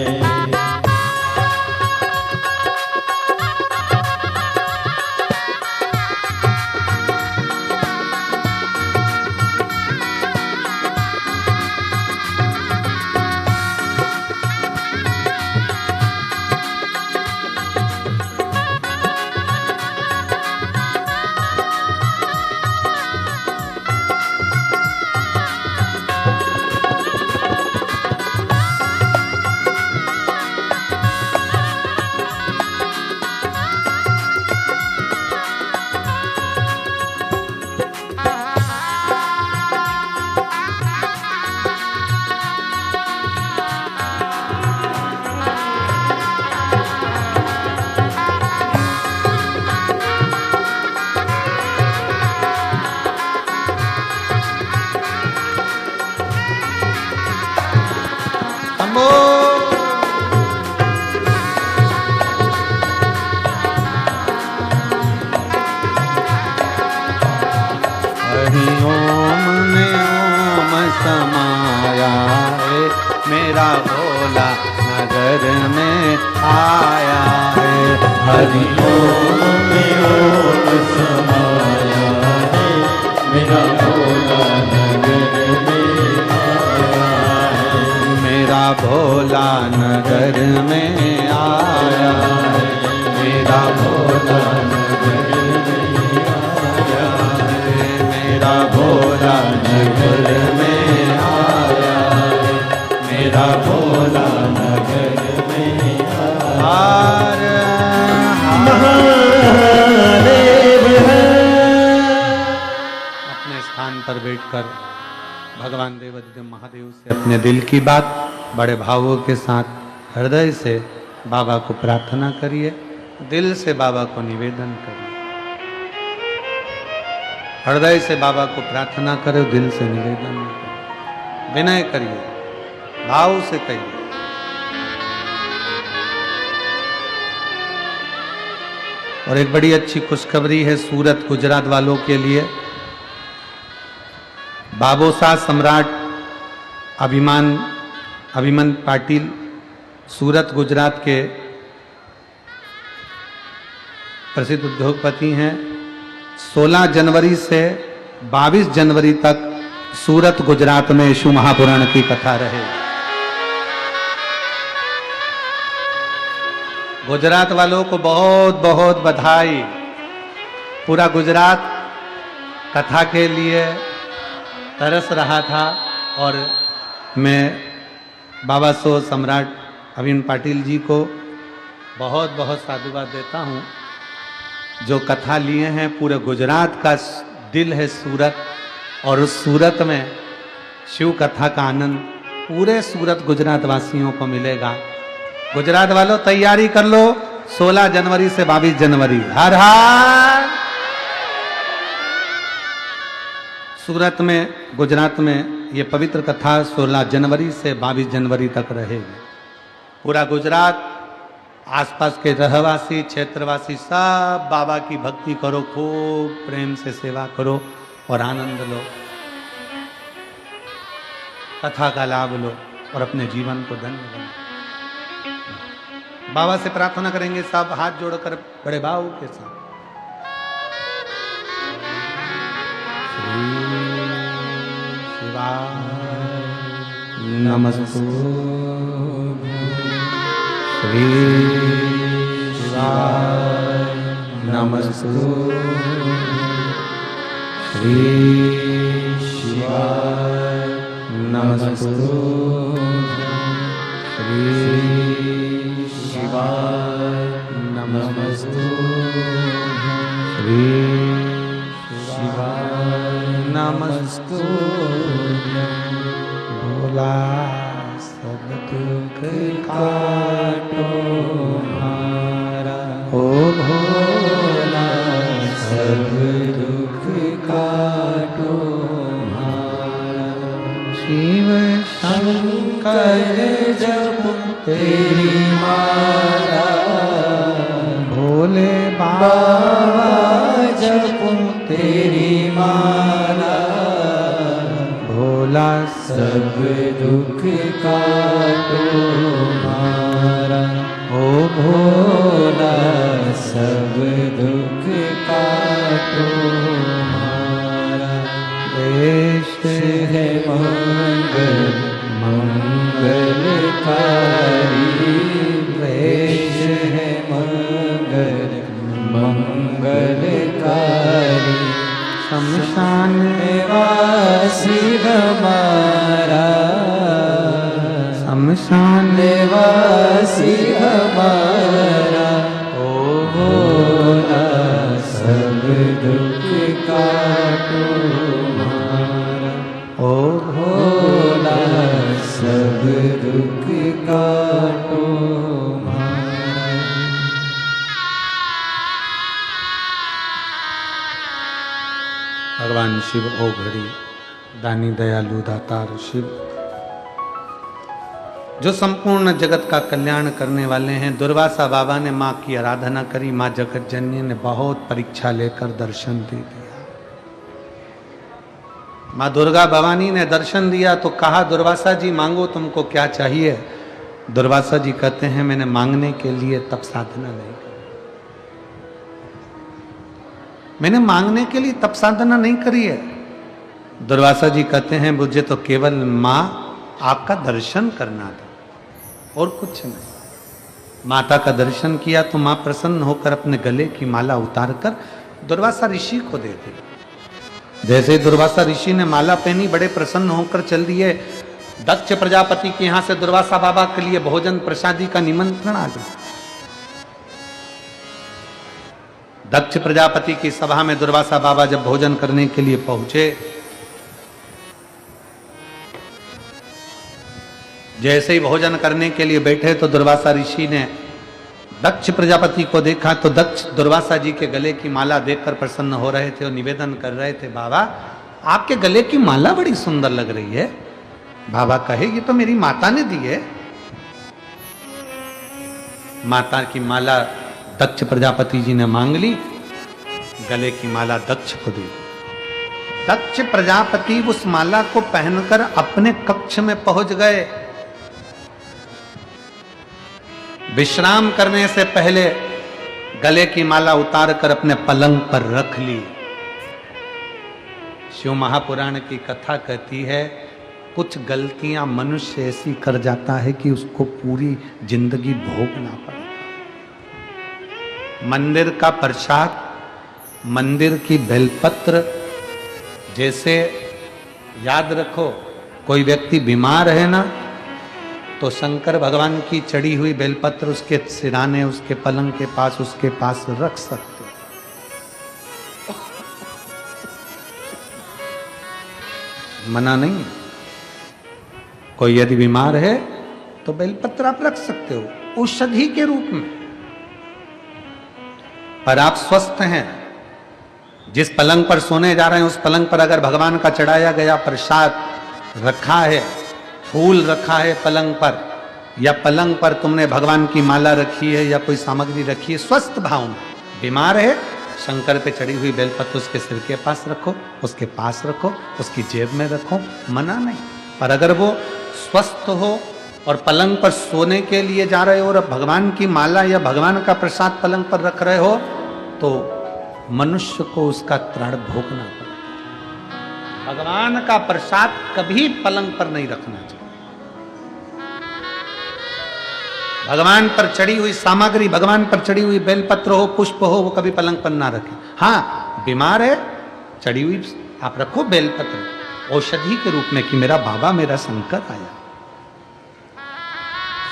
A: हरि ओम में ओम समाया है, मेरा भोला नगर में आया है। हरि ओम में ओम समाया है, मेरा भोला नगर में आया है। मेरा भोला नगर में आया है, मेरा भोला नगर में आया है। मेरा भोला नगर में आया है, मेरा भोला नगर में आया है। महादेव है। अपने स्थान पर बैठकर भगवान देवाधिदेव महादेव से अपने दिल की बात बड़े भावों के साथ हृदय से बाबा को प्रार्थना करिए, दिल से बाबा को निवेदन करिए। हृदय से बाबा को प्रार्थना करो, दिल से निवेदन करिए, विनय करिए, भाव से कहिए। और एक बड़ी अच्छी खुशखबरी है सूरत गुजरात वालों के लिए। बाबोसा सम्राट अभिमन पाटिल सूरत गुजरात के प्रसिद्ध उद्योगपति हैं। 16 जनवरी से 22 जनवरी तक सूरत गुजरात में यीशु महापुराण की कथा रहे। गुजरात वालों को बहुत बहुत बधाई। पूरा गुजरात कथा के लिए तरस रहा था और मैं बाबा सो सम्राट अभिमन पाटिल जी को बहुत बहुत साधुवाद देता हूँ, जो कथा लिए हैं। पूरे गुजरात का दिल है सूरत, और उस सूरत में शिव कथा का आनंद पूरे सूरत गुजरात वासियों को मिलेगा। गुजरात वालों तैयारी कर लो, 16 जनवरी से 22 जनवरी। हर हर सूरत में गुजरात में ये पवित्र कथा 16 जनवरी से 22 जनवरी तक रहेगी। पूरा गुजरात, आसपास के रहवासी, क्षेत्रवासी सब बाबा की भक्ति करो, खूब प्रेम से सेवा करो और आनंद लो, कथा का लाभ लो और अपने जीवन को धन्य बनाओ। बाबा से प्रार्थना करेंगे सब हाथ जोड़कर बड़े भाव के साथ। नमस्तु श्री शिवाय नमस्तु श्री शिवाय नमस्तु श्री शिवाय नमस्तु श्री शिवाय नमस्तु। भोला सब दुख काटो हमारा, ओ भोला सब दुख काटो हमारा। शिव शंकर जप तेरी माला, भोले बाबा जप तेरी माला। भोला सब दुख काटो हमारा, ओ भोला सब दुख काटो हमारा। देश है मंगल मंगलकारी, देश है मंगल मंगलकारी। शमशान वासी हमारा, शमशान वासी हमारा। ओ भोला सब दुख काटो हमारा, ओ भोला सब दुख काटो हमारा। भगवान शिव ओघड़ी दानी दयालु दातार शिव, जो संपूर्ण जगत का कल्याण करने वाले हैं। दुर्वासा बाबा ने माँ की आराधना करी, माँ जगत जननी ने बहुत परीक्षा लेकर दर्शन दे दिया। माँ दुर्गा भवानी ने दर्शन दिया तो कहा दुर्वासा जी मांगो तुमको क्या चाहिए। दुर्वासा जी कहते हैं मैंने मांगने के लिए तप साधना नहीं करी, मैंने मांगने के लिए तप साधना नहीं करी है। दुर्वासा जी कहते हैं मुझे तो केवल माँ आपका दर्शन करना था और कुछ नहीं। माता का दर्शन किया तो माँ प्रसन्न होकर अपने गले की माला उतारकर दुर्वासा ऋषि को दे दी। जैसे दुर्वासा ऋषि ने माला पहनी बड़े प्रसन्न होकर चल दिए। दक्ष प्रजापति के यहां से दुर्वासा बाबा के लिए भोजन प्रसादी का निमंत्रण आ गया। दक्ष प्रजापति की सभा में दुर्वासा बाबा जब भोजन करने के लिए पहुंचे, जैसे ही भोजन करने के लिए बैठे तो दुर्वासा ऋषि ने दक्ष प्रजापति को देखा तो दक्ष दुर्वासा जी के गले की माला देखकर प्रसन्न हो रहे थे और निवेदन कर रहे थे, बाबा आपके गले की माला बड़ी सुंदर लग रही है। बाबा कहे ये तो मेरी माता ने दी है। माता की माला दक्ष प्रजापति जी ने मांग ली, गले की माला दक्ष को दी। दक्ष प्रजापति उस माला को पहनकर अपने कक्ष में पहुंच गए। विश्राम करने से पहले गले की माला उतारकर अपने पलंग पर रख ली। शिव महापुराण की कथा कहती है कुछ गलतियां मनुष्य ऐसी कर जाता है कि उसको पूरी जिंदगी भोगना पड़ता। मंदिर का प्रसाद, मंदिर की बेलपत्र, जैसे याद रखो कोई व्यक्ति बीमार है ना तो शंकर भगवान की चढ़ी हुई बेलपत्र उसके सिराने, उसके पलंग के पास, उसके पास रख सकते। मना नहीं। कोई यदि बीमार है तो बेलपत्र आप रख सकते हो औषधि के रूप में। पर आप स्वस्थ हैं, जिस पलंग पर सोने जा रहे हैं उस पलंग पर अगर भगवान का चढ़ाया गया प्रसाद रखा है, फूल रखा है पलंग पर, या पलंग पर तुमने भगवान की माला रखी है या कोई सामग्री रखी है, स्वस्थ भाव में, बीमार है शंकर पे चढ़ी हुई बेलपत्र उसके सिर के पास रखो, उसके पास रखो, उसकी जेब में रखो, मना नहीं। पर अगर वो स्वस्थ हो और पलंग पर सोने के लिए जा रहे हो और भगवान की माला या भगवान का प्रसाद पलंग पर रख रहे हो तो मनुष्य को उसका त्राण भोगना पड़ेगा। भगवान का प्रसाद कभी पलंग पर नहीं रखना चाहिए। भगवान पर चढ़ी हुई सामग्री, भगवान पर चढ़ी हुई बेलपत्र हो, पुष्प हो, वो कभी पलंग पर ना रखें। हाँ, बीमार है, चढ़ी हुई आप रखो बेलपत्र औषधि के रूप में कि मेरा बाबा, मेरा शंकर आया।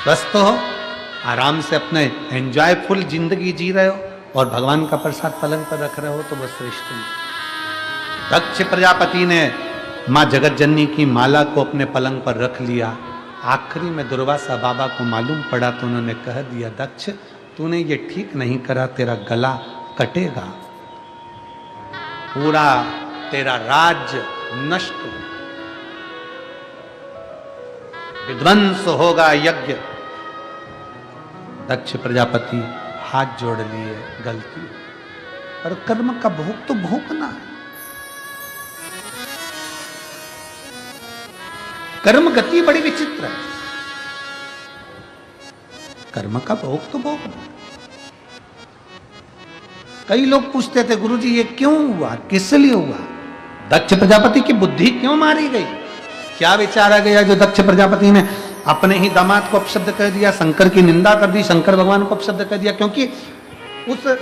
A: स्वस्थ हो, आराम से अपने एंजॉयफुल जिंदगी जी रहे हो और भगवान का प्रसाद पलंग पर रख रहे हो तो बस श्रेष्ठ नहीं। दक्ष प्रजापति ने मां जगत जननी की माला को अपने पलंग पर रख लिया। आखिरी में दुर्वासा बाबा को मालूम पड़ा तो उन्होंने कह दिया, दक्ष तूने ये ठीक नहीं करा, तेरा गला कटेगा, पूरा तेरा राज्य नष्ट हो, विध्वंस होगा यज्ञ। दक्ष प्रजापति हाथ जोड़ लिए, गलती पर कर्म का भोग तो भोगना है। कर्म गति बड़ी विचित्र है, कर्म का भोग तो भोगना। कई लोग पूछते थे गुरुजी ये क्यों हुआ, किस लिए हुआ, दक्ष प्रजापति की बुद्धि क्यों मारी गई, क्या विचारा गया जो दक्ष प्रजापति ने अपने ही दामाद को अपशब्द कह दिया, शंकर की निंदा कर दी, शंकर भगवान को अपशब्द कह दिया। क्योंकि उस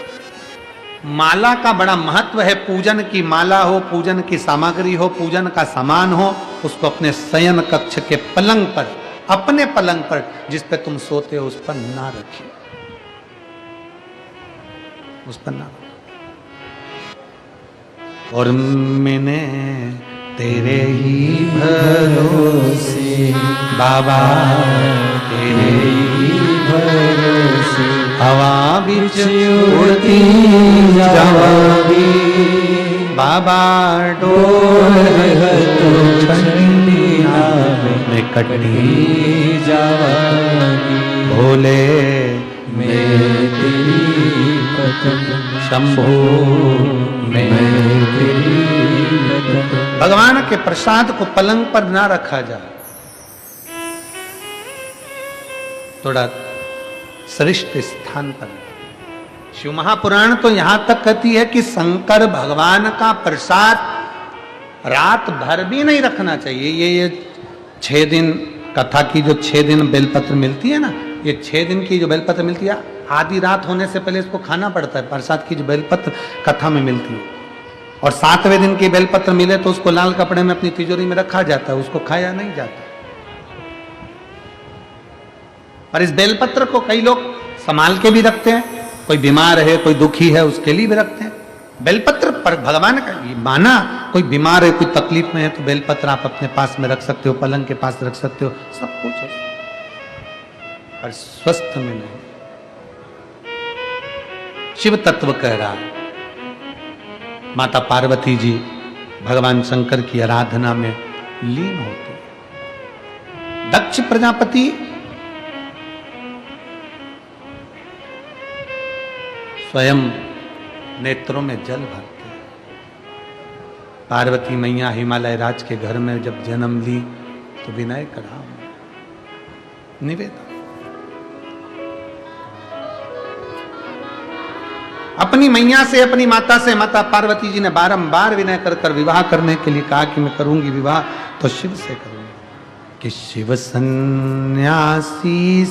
A: माला का बड़ा महत्व है। पूजन की माला हो, पूजन की सामग्री हो, पूजन का सामान हो, उसको अपने शयन कक्ष के पलंग पर, अपने पलंग पर जिस पे तुम सोते हो उस पर ना रखिए, उस पर ना। और मैंने तेरे ही भरोसे बाबा, तेरे ही भरोसे हवा बिच उड़ती जावांगी बाबा, डोर में कटी जावांगी, भोले मैं तेरी पतंग, शंभो मैं तेरी पतंग, भगवान के प्रसाद को पलंग पर ना रखा जाए, थोड़ा श्रेष्ठ स्थान पर। शिव महापुराण तो यहां तक कहती है कि शंकर भगवान का प्रसाद रात भर भी नहीं रखना चाहिए। ये 6 दिन कथा की जो 6 दिन बेलपत्र मिलती है ना, ये 6 दिन की जो बेलपत्र मिलती है, आधी रात होने से पहले इसको खाना पड़ता है। प्रसाद की जो बेलपत्र कथा में मिलती है, और 7वें दिन की बेलपत्र मिले तो उसको लाल कपड़े में अपनी तिजोरी में रखा जाता है, उसको खाया नहीं जाता। पर इस बेलपत्र को कई लोग संभाल के भी रखते हैं, कोई बीमार है, कोई दुखी है, उसके लिए भी रखते हैं। बेलपत्र पर भगवान का ये माना, कोई बीमार है, कोई तकलीफ में है, तो बेलपत्र आप अपने पास में रख सकते हो, पलंग के पास रख सकते हो, सब कुछ है, पर स्वस्थ में नहीं। शिव तत्व कह रहा है, माता पार्वती जी भगवान शंकर की आराधना में लीन होते। दक्ष प्रजापति स्वयं नेत्रों में जल भरते। पार्वती मैया हिमालय राज के घर में जब जन्म ली तो विनय करा निवेदन, अपनी मैया से, अपनी माता से, माता पार्वती जी ने बारंबार विनय कर विवाह करने के लिए कहा कि मैं करूंगी विवाह तो शिव से करूंगी, कि शिव सन्यासी